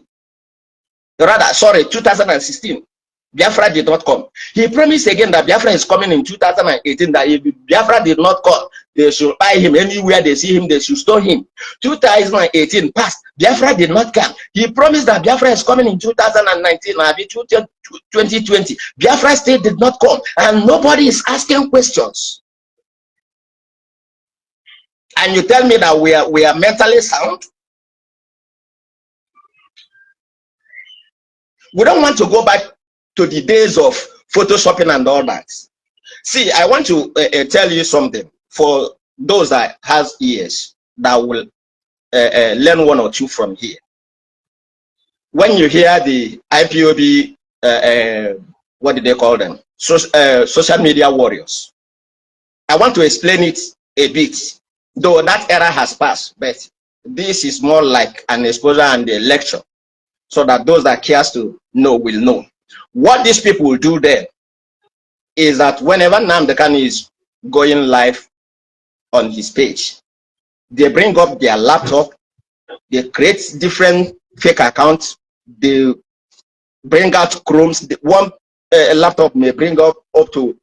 D: Rather, sorry, 2016. Biafra did not come. He promised again that Biafra is coming in 2018, that if Biafra did not come, they should buy him. Anywhere they see him, they should stone him. 2018 passed. Biafra did not come. He promised that Biafra is coming in 2019, 2020. Biafra state did not come. And nobody is asking questions. And you tell me that we are mentally sound? We don't want to go back to the days of photoshopping and all that. See, I want to tell you something for those that has ears that will learn one or two from here. When you hear the IPOB, what did they call them? Social media warriors. I want to explain it a bit, though that era has passed, but this is more like an exposure and a lecture, so that those that cares to know will know. What these people will do then is that whenever Nnamdi Kanu is going live on his page, they bring up their laptop, they create different fake accounts, they bring out Chromes. One laptop may bring up to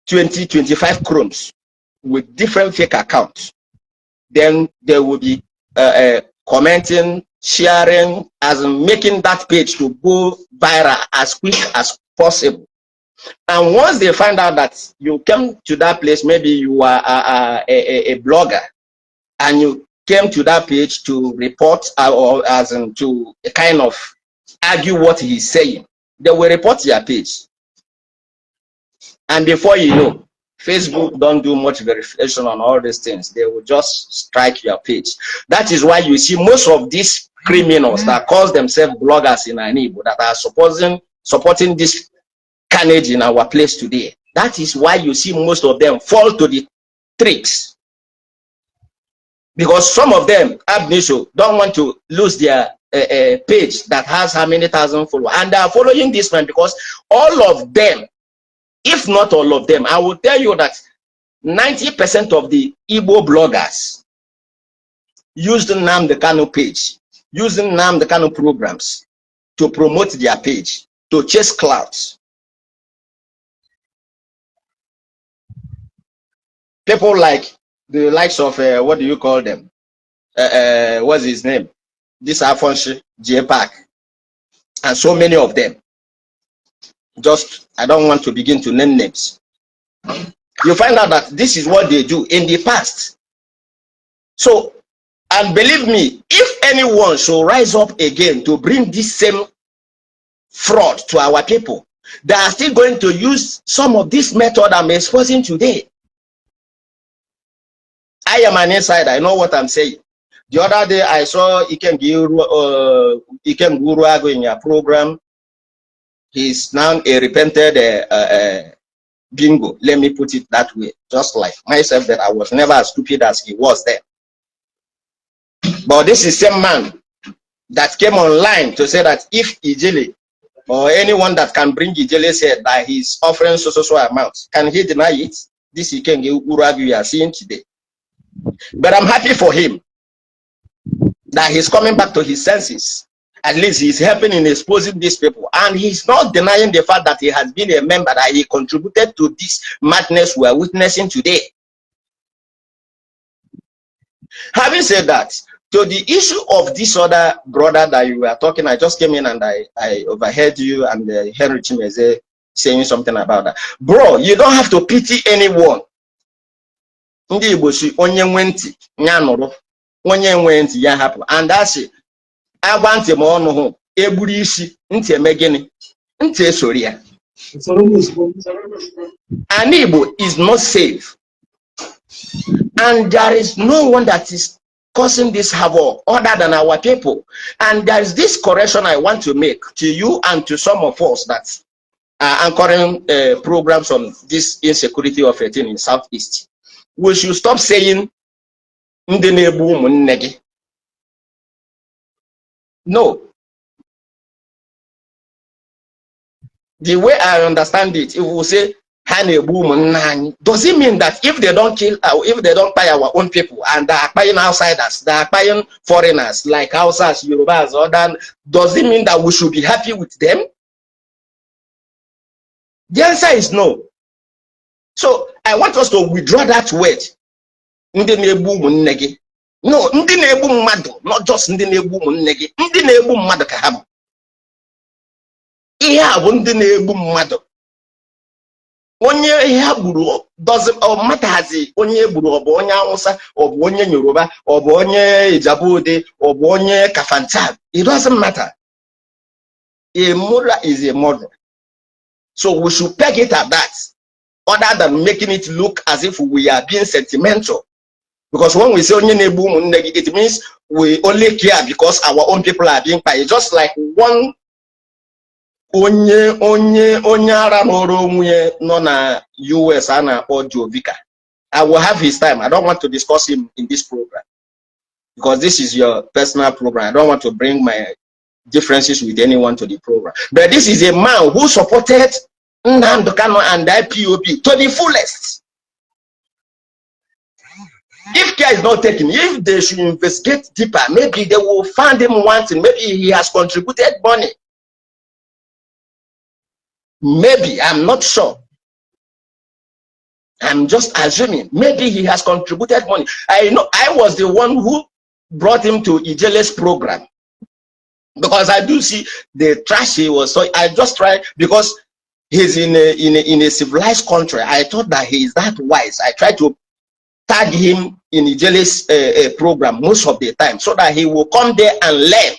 D: 20, 25 Chromes with different fake accounts. Then they will be commenting, sharing, as in making that page to go viral as quick as possible. And once they find out that you came to that place, maybe you are a blogger, and you came to that page to report or as in to kind of argue what he's saying, they will report their page. And before you know, Facebook don't do much verification on all these things. They will just strike your page. That is why you see most of these criminals that call themselves bloggers in Anibo that are supporting this carnage in our place today. That is why you see most of them fall to the tricks. Because some of them, ab initio, don't want to lose their page that has how many thousand followers. And they are following this man because all of them, if not all of them, I will tell you that 90% of the Igbo bloggers used Nnamdi Kanu page, using Nnamdi Kanu programs to promote their page, to chase clouds. People like the likes of, what do you call them? What's his name? This Afonso, J Park, and so many of them. Just, I don't want to begin to name names. You find out that this is what they do in the past. So, and believe me, if anyone should rise up again to bring this same fraud to our people, they are still going to use some of this method I'm exposing today. I am an insider, I know what I'm saying. The other day I saw Ikem Guruago in your program. He's now a repented bingo. Let me put it that way. Just like myself, that I was never as stupid as he was then. But this is the same man that came online to say that if Ijele or anyone that can bring Ijele said that he's offering so amount, can he deny it? This Ikem Guruago you are seeing today. But I'm happy for him that he's coming back to his senses. At least he's helping in exposing these people. And he's not denying the fact that he has been a member, that he contributed to this madness we are witnessing today. Having said that, to the issue of this other brother that you were talking, I just came in and I overheard you and Henry Chimeze saying something about that. Bro, you don't have to pity anyone. Ndị Igbo si onye nwe ntị ya nụrụ, onye nwe ntị ya hapụ. And that's it. Agwa ntị ma ọnụ hụ egburu isi ntị eme gịnị? Ntị esori ya. An Igbo is not safe. And there is no one that is causing this havoc other than our people. And there is this correction I want to make to you and to some of us that are anchoring programs on this insecurity of a thing in Southeast. We should stop saying ndị na-egbu ụmụnne gị. No. The way I understand it, if we say ha na-egbu ụmụnne anyị, does it mean that if they don't kill, if they don't buy our own people and they are buying outsiders, they are buying foreigners like Hausas, Yorubas, or that, does it mean that we should be happy with them? The answer is no. So I want us to withdraw that word. Ndị na-egbu ụmụnne gị. No, ndị na-egbu mmadụ, not just ndị na-egbu ụmụnne gị. Ndị na-egbu mmadụ ka ha bụ. Ihe a bụ ndị na-egbu mmadụ. Onye ihe ha gburu doesn't matter hazi onye egburu ọ bụ onye Hausa, ọ bụ onye Yoruba, ọ bụ onye Ijabuode, ọ bụ onye Kafantab. It doesn't matter. A murder is a murder. So we should peg it at that, other than making it look as if we are being sentimental. Because when we say onye na-egbu ụmụnne gị, it means we only care because our own people are being paid. Just like one onye ara n'ọrụ onwe nọ na US a na-akpọ Joe Vicar. I will have his time. I don't want to discuss him in this program because this is your personal program. I don't want to bring my differences with anyone to the program. But this is a man who supported Nnamdi Kanu and IPOB to the fullest. If care is not taken, if they should investigate deeper, maybe they will find him wanting. Maybe he has contributed money. Maybe, I'm not sure. I'm just assuming. Maybe he has contributed money. I know I was the one who brought him to Ijele's program. Because I do see the trash he was. So I just tried, because he's in a civilized country. I thought that he is that wise. I tried to tag him in Ijele's program most of the time, so that he will come there and learn.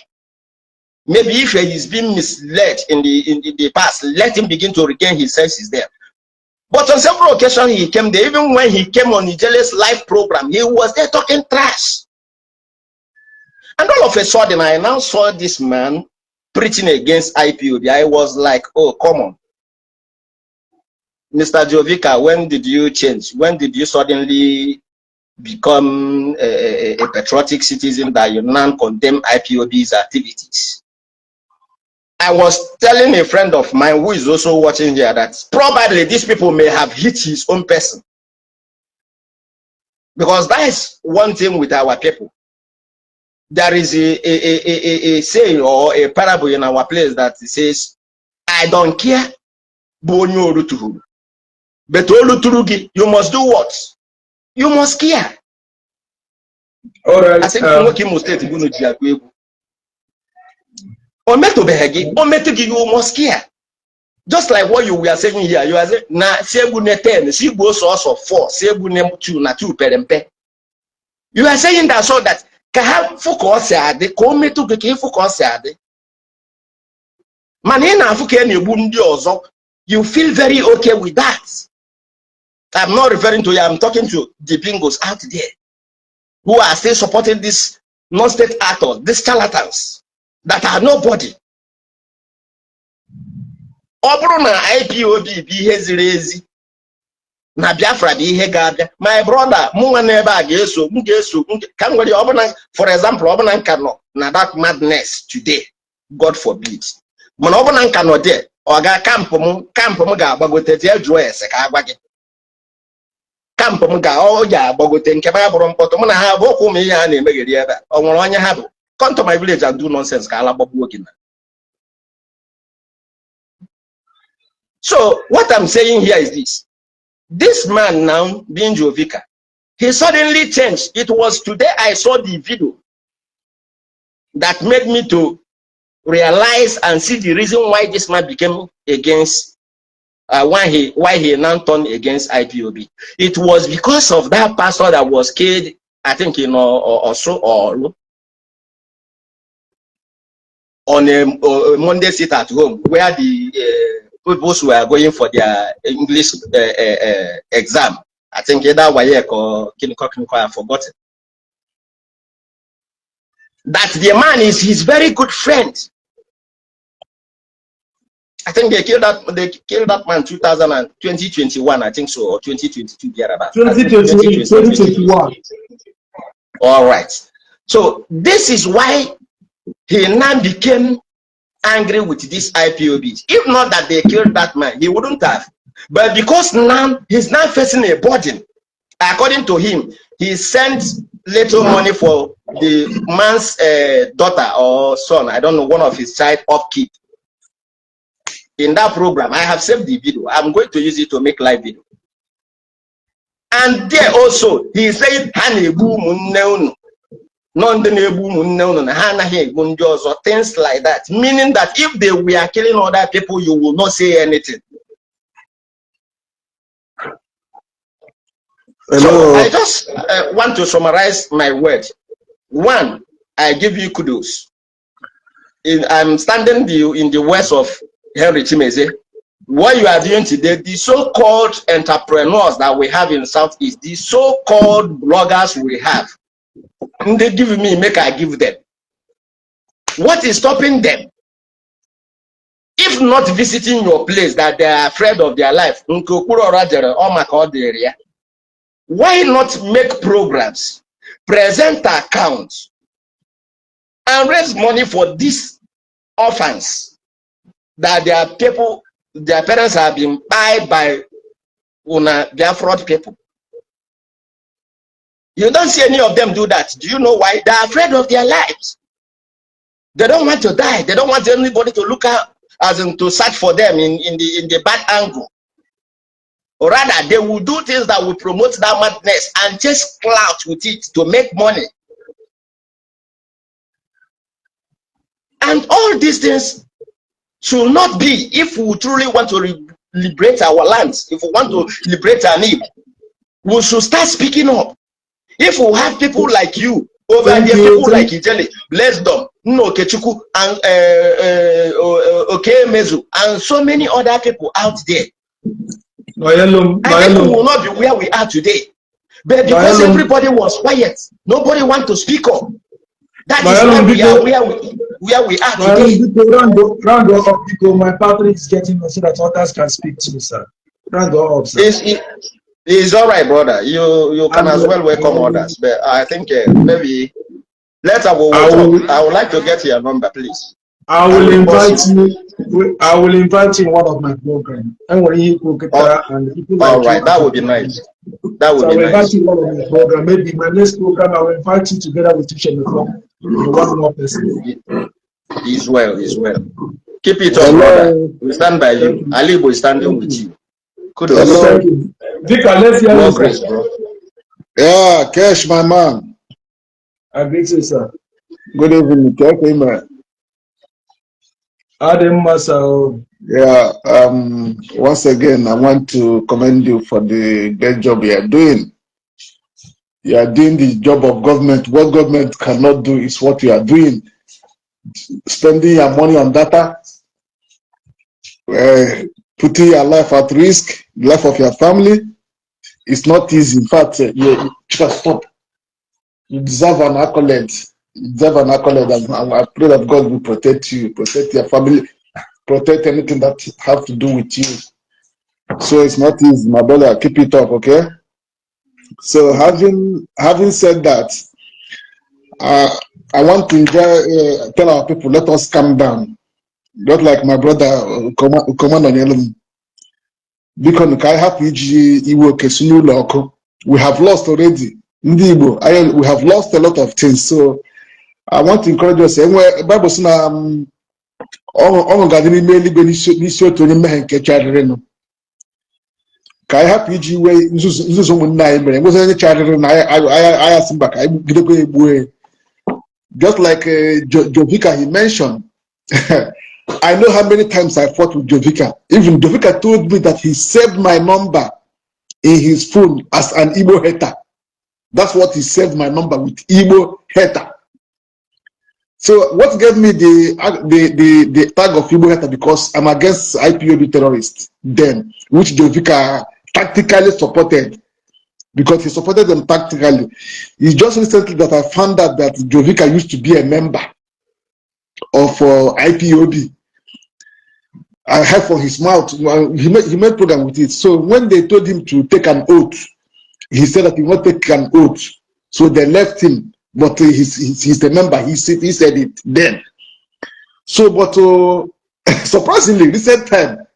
D: Maybe if he's been misled in the past, let him begin to regain his senses there. But on several occasions he came there. Even when he came on Ijele's live program, he was there talking trash. And all of a sudden, I now saw this man preaching against IPOB. I was like, oh, come on. Mr. Jovica, when did you change? When did you suddenly become a patriotic citizen that you now condemn IPOB's activities? I was telling a friend of mine who is also watching here that probably these people may have hit his own person. Because that is one thing with our people. There is a saying or a parable in our place that says, I don't care, but you must do what? You must care.
A: All right.
D: I think you must care. Just like what you were saying here, you are saying, na sebune 10, she goes also 4, sebune 2, na 2 perempe. You are saying that so that you feel very okay with that. I'm not referring to you, I'm talking to the bingos out there who are still supporting these non-state actors, these charlatans that are nobody. IPOB be na Biafra be ihe ga-abịa. My brother, for example, na that madness today, God forbid. There, oga camp m ga-agbagote tie jụọ ese ka agwa gị. Camp m ga-agbagote nke ba bụrụ mkpọtụ m na ha bụ okwu m ihe a na-emegheri ebe a. O nwere onye ha bụ. Come to my village and do nonsense ka ala gbagbuo gị na. So what I'm saying here is this. This man now, being Jovica, he suddenly changed. It was today I saw the video that made me to realize and see the reason why this man became against, why he now turned against IPOB. It was because of that pastor that was killed, I think, you know, or on a Monday sit at home, where the people who are going for their English exam. I think either Wayek or Kiniko, I have forgotten. That the man is his very good friend. I think they killed that man 2021, I think so, or 2022 thereabout.
A: 2021.
D: All right. So this is why he now became angry with these IPOBs. If not that they killed that man, he wouldn't have. But because now he's now facing a burden, according to him, he sent little money for the man's daughter or son, I don't know, one of his child upkeep. In that program, I have saved the video. I'm going to use it to make live video. And there also, he said, things like that, meaning that if they were killing other people, you will not say anything. So I just want to summarize my words. One, I give you kudos. I'm standing in the words of Henry Chimeze. What you are doing today, the so-called entrepreneurs that we have in Southeast, the so-called bloggers we have, they give me, make I give them. What is stopping them? If not visiting your place that they are afraid of their life, why not make programs, present accounts, and raise money for these orphans that their people, their parents have been by their fraud people? You don't see any of them do that. Do you know why? They are afraid of their lives. They don't want to die. They don't want anybody to look out, as in to search for them in the bad angle. Or rather, they will do things that will promote that madness and just clout with it to make money. And all these things should not be if we truly want to liberate our lands, if we want to liberate our need. We should start speaking up. If we have people like you over here, people like Ijele, bless them, no Kechuku, and Mezu, and so many other people out there, I think we will not be where we are today. But because everybody was quiet, nobody want to speak up. That is why we are where we are today.
A: Round up, my partner is getting so that others can speak to, sir. Round up, sir.
D: It's all right, brother. You can as well welcome others, but I think maybe later we'll talk. I would like to get your number, please.
A: I will invite you. I will invite you in one of my programs. All
D: right, that would be nice. That would be nice. I will invite you in one of my program.
A: Maybe my next program, I will invite you together with Teacher Nicole. One more person.
D: He's well. Keep it on, brother. We stand by you. Ali will stand with you. Kudos.
A: Thank you. Victor, let's hear
D: more grace, bro.
E: Yeah, Cash, my man.
A: I greet you, sir.
E: Good evening, okay, man. Yeah, once again, I want to commend you for the great job you are doing. You are doing the job of government. What government cannot do is what you are doing. Spending your money on data, putting your life at risk, the life of your family. It's not easy. In fact, you stop. You deserve an accolade. You deserve an accolade, and I pray that God will protect you, protect your family, protect anything that have to do with you. So it's not easy, my brother. Keep it up, okay? So having said that, I want to tell our people, let us calm down. Not like my brother, command on Yellow. Because we have lost already. We have lost a lot of things. So I want to encourage us. Bible says, just like Jovika, he mentioned. I know how many times I fought with Jovika. Even Jovika told me that he saved my number in his phone as an Igbo hater. That's what he saved my number with, Igbo hater. So what gave me the tag of Igbo hater? Because I'm against IPOB terrorists then, which Jovika tactically supported. Because he supported them tactically. It's just recently that I found out that Jovika used to be a member of IPOB. I heard from his mouth. He made program with it. So when they told him to take an oath, he said that he won't take an oath. So they left him. But he's the member. He said it then. So, but surprisingly, recent time,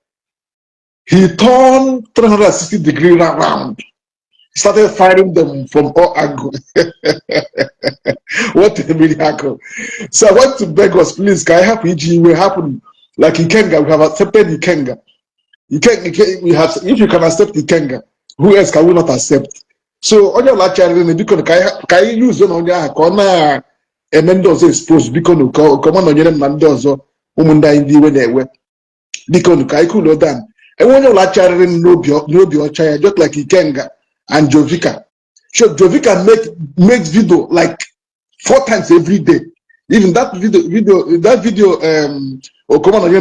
E: he turned 360 degrees around. Started firing them from all angles. What a miracle. So I want to beg us, please, can I help EG? Will happen like Ikenga. We have accepted Ikenga. We have, if you can accept Ikenga, who else can we not accept? So on your lecture, because can you use on your corner and then those exposed because come on your mandozo umunda indi when they were because I could not done. And when your lecture no be your child just like Ikenga and Jovika. So Jovika makes video like 4 times every day. Even that video or come on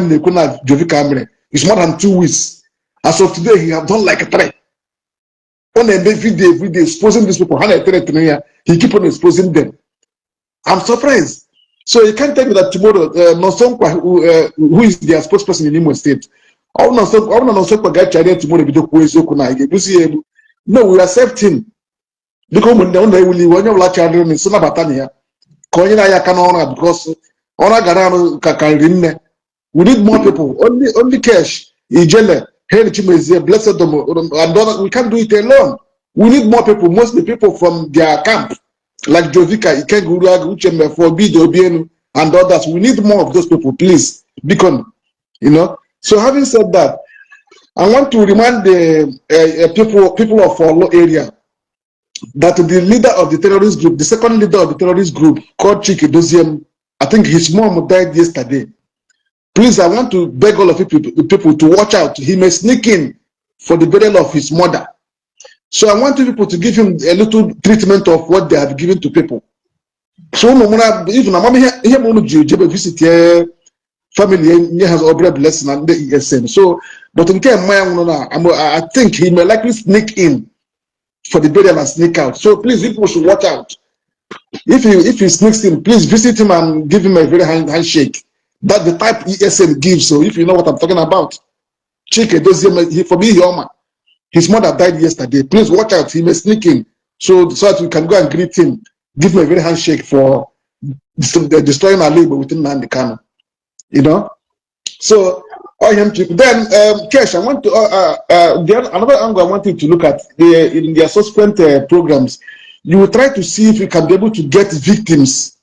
E: Jovika is more than 2 weeks. As of today, he have done like 3. On every day exposing these people. He keep on exposing them. I'm surprised. So you can't tell me that tomorrow Nosongwa, who is their spokesperson in Imo State, no, we accept him. Because when they will leave, when you like children in Sunabatania, Koyana Canona, because Ona Garano Kakarine, we need more people. Only cash, Ijele, Henry blessed them, and we can't do it alone. We need more people, mostly people from their camp, like Jovika, Ikegura, Ucheme, Forbid, Obienu, and others. We need more of those people, please. Beacon, you know. So having said that, I want to remind the people of our area that the leader of the terrorist group, the second leader of the terrorist group, called Chike Doziem, I think his mom died yesterday. Please, I want to beg all of you people to watch out. He may sneak in for the burial of his mother. So I want people to give him a little treatment of what they have given to people. So even I'm here to visit here family has already blessing and the ESN. So, but in case I think he may likely sneak in for the burial and sneak out. So please, people should watch out. If he sneaks in, please visit him and give him a very handshake. That's the type ESN gives. So if you know what I'm talking about, check it. For me, his mother died yesterday. Please watch out. He may sneak in so that we can go and greet him. Give him a very handshake for destroying our labor within Nandikano. You know, so then Kesh, I want to another angle I want you to look at in their subsequent programs. You will try to see if you can be able to get victims,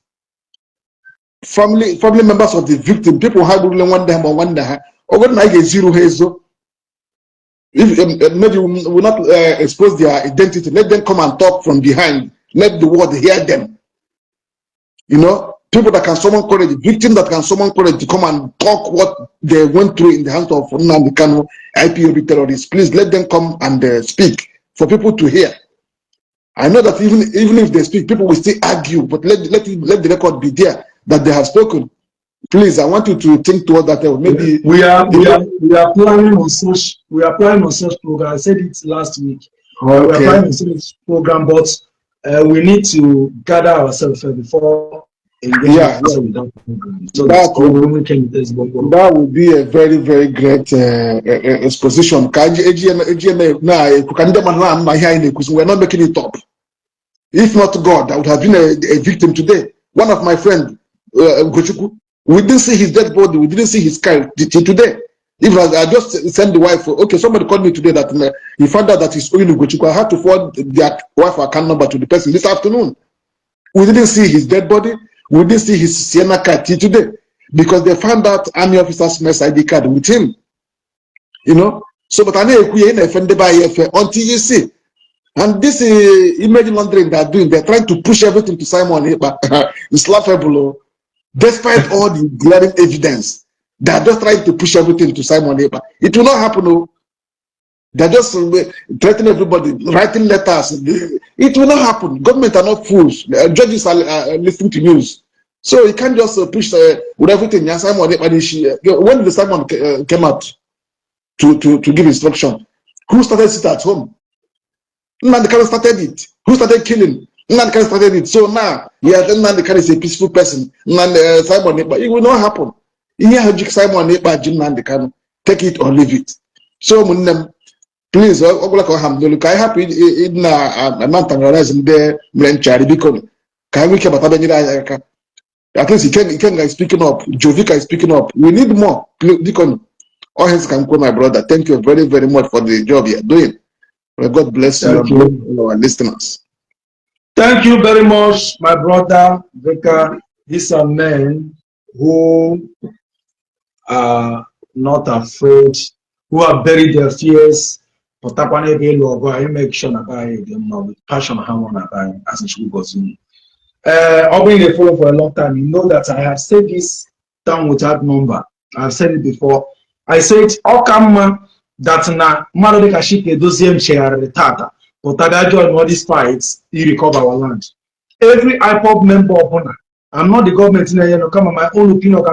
E: family members of the victim, people who really wonder or when I get zero hazel. If maybe we will not expose their identity, let them come and talk from behind. Let the world hear them. You know. People that can summon courage, victims that can summon courage to come and talk what they went through in the hands of Nnamdi Kanu, IPOB terrorists. Please let them come and speak for people to hear. I know that even if they speak, people will still argue, but let the record be there that they have spoken. Please, I want you to think toward that. Maybe
A: we are planning on such program. I said it last week.
E: Okay.
A: We are planning on such program, but we need to gather ourselves before.
E: Yeah, so that would be a very, very great exposition. We're not making it up. If not God, I would have been a victim today. One of my friends, Gochuku, we didn't see his dead body, we didn't see his car today. Even I just sent the wife, okay, somebody called me today that he found out that he's owing Gochuku. I had to forward their wife account number to the person this afternoon. We didn't see his dead body. We didn't see his Sienna card today because they found out army officer's mess ID card with him. You know? So, but I know offended by until you see. And this image laundering they're doing, they're trying to push everything to Simon Ekpa. It's laughable. Despite all the glaring evidence, they're just trying to push everything to Simon Ekpa. It will not happen. No. They're just threatening everybody, writing letters. It will not happen. Government are not fools. Judges are listening to news. So you can't just push with everything. When the Simon came out to give instruction, who started it at home? Nnamdi Kanu started it. Who started killing? Nnamdi Kanu started it. So now, Nnamdi Kanu is a peaceful person. Simon Ekpa, it will not happen. Simon Ekpa, Nnamdi Kanu, take it or leave it. So, please, I happy in a month and realizing there, because can we keep at least Ikenga is speaking up, Jovika is speaking up. We need more. Deacon, all hands can go, my brother. Thank you very, very much for the job you're doing. God bless you, our listeners.
A: Thank you very much, my brother Vika. These are men who are not afraid, who have buried their fears. But I make sure with passion as it should go soon. I've been following for a long time. You know that I have said this down without number. I've said it before. I said, Okama that na Marode Kashike doziem share tata. But I join all these fights, he recover our land. Every IPOB member of honor. I'm not the government in a come my own opinion.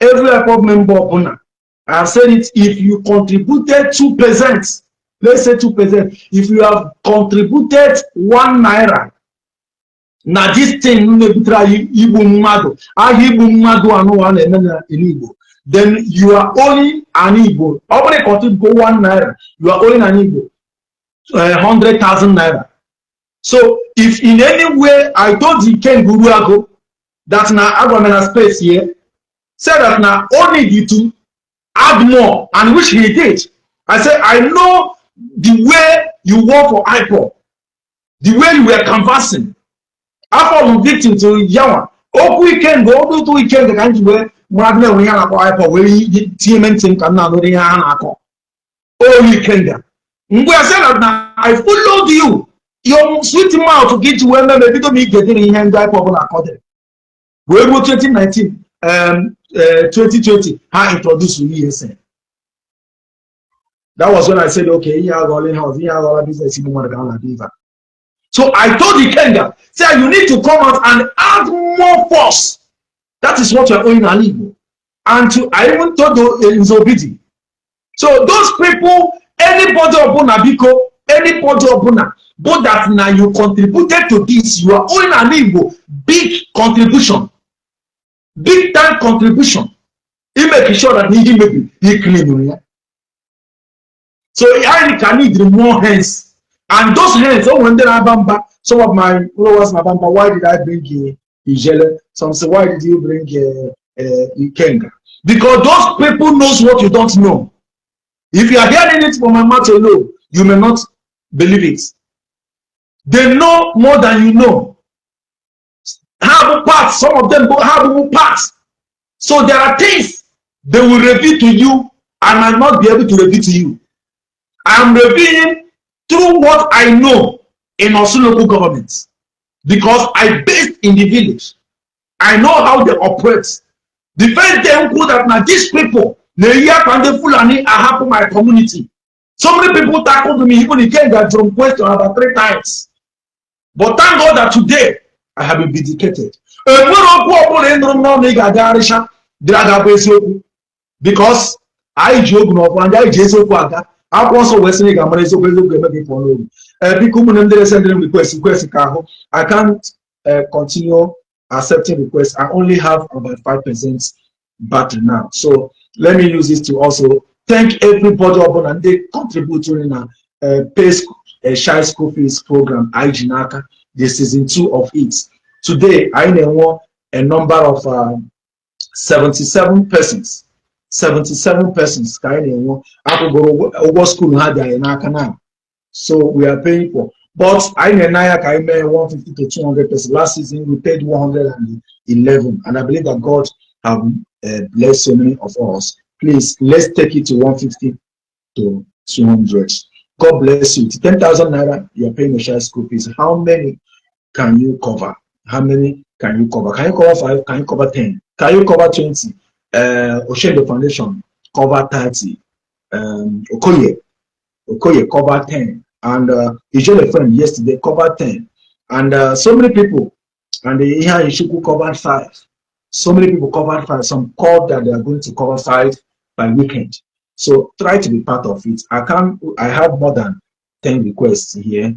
A: Every IPOB member of honor. I have said it, if you contributed 2%, let's say 2%, if you have contributed 1 naira, now this thing then you are only an Igbo. Only contribute 1 naira, you are only an Igbo 100,000 naira. So if in any way I told you Ken Guruago that now Agwamena space here, said that now only you to add more, and which he did. I said, I know the way you work for IPOB, the way you were canvassing. After victim to Yawa, oh weekend go to weekend the country where Magna we have IPOB where you team can now know oh weekend. I said that now I followed you. Your sweet mouth to get to where maybe to me getting in hand IPOB on according. We go 2019 2020 how introduce ESN. That was when I said, okay, here I go in house, here I go business, even more than Diva. So I told the Kenga, say you need to come out and add more force. That is what you're owing an Igbo. And I even told Nzobidi. So those people, anybody upon Abiko, anybody upon but that now you contributed to this, you are owing an Igbo big contribution, big time contribution. He make sure that he maybe he clean. Yeah? So I can need more hands. And those hands, oh, when they are bamba, some of my followers, my bamba, why did I bring Ijele? Some say, why did you bring Ikenga? Because those people knows what you don't know. If you are hearing it from my mouth alone, you may not believe it. They know more than you know. Have parts, some of them have parts. So there are things they will reveal to you and might not be able to reveal to you. I am revealing through what I know in also local governments because I based in the village. I know how they operate. The first day we put that now these people, they Fulani, I happen my community. So many people tackled me, even again that drum question about 3 times. But thank God that today I have been vindicated. Because I joke no and I just aga. I also Western Gamma so people sending request. I can't continue accepting requests. I only have about 5% battery now. So let me use this to also thank everybody and they contribute to pay shy school fees program IGNACA, the season 2 of it. Today I know a number of 77 persons. 77 persons over school had now. So we are paying for. But I know 150 to 200 persons. Last season we paid 111, and I believe that God have blessed so many of us. Please let's take it to 150 to 200. God bless you. 10,000 naira you are paying a child school fees. How many can you cover? How many can you cover? Can you cover 5? Can you cover 10? Can you cover 20? Oshendo Foundation cover 30. Okoye cover 10. And a friend yesterday covered 10. And so many people, and here in Shuku covered 5. So many people covered 5. Some called that they are going to cover 5 by weekend. So try to be part of it. I have more than 10 requests here.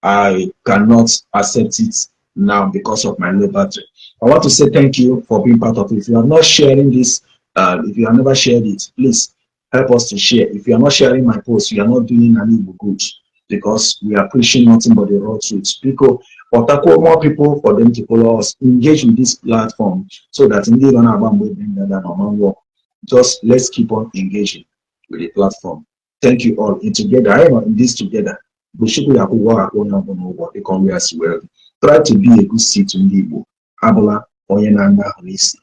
A: I cannot accept it now because of my low battery. I want to say thank you for being part of it. If you are not sharing this, if you have never shared it, please help us to share. If you are not sharing my post, you are not doing any good because we are preaching nothing but the raw truth. Because or tackle more people for them to follow us, engage with this platform so that indeed don't have one work. Just let's keep on engaging with the platform. Thank you all. And together, I am in this together. We should be able to come as well. Try to be a good seed to Igbo. Abula Oyenanga Honisi.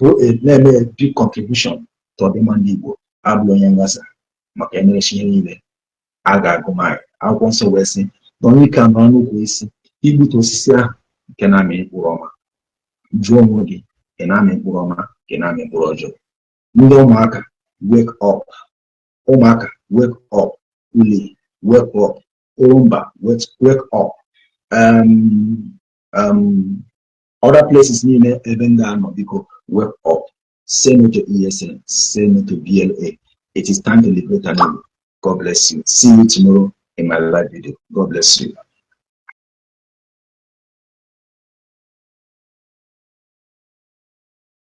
A: A big contribution to the man Igbo. Abula Yangasa. Makanere Aga Gomai. I want to Wessi. Don't you can run with Igbo to Sisia. Kename Uroma. Joe Modi. Kename Uroma. Kename Urojo. Umuaka, wake up. Umuaka, wake up. Uli, wake up. Orumba, wake up. Other places near even because wake up. Say no to ESN, say no to BLA. It is time to liberate an. God bless you. See you tomorrow in my live video. God bless you.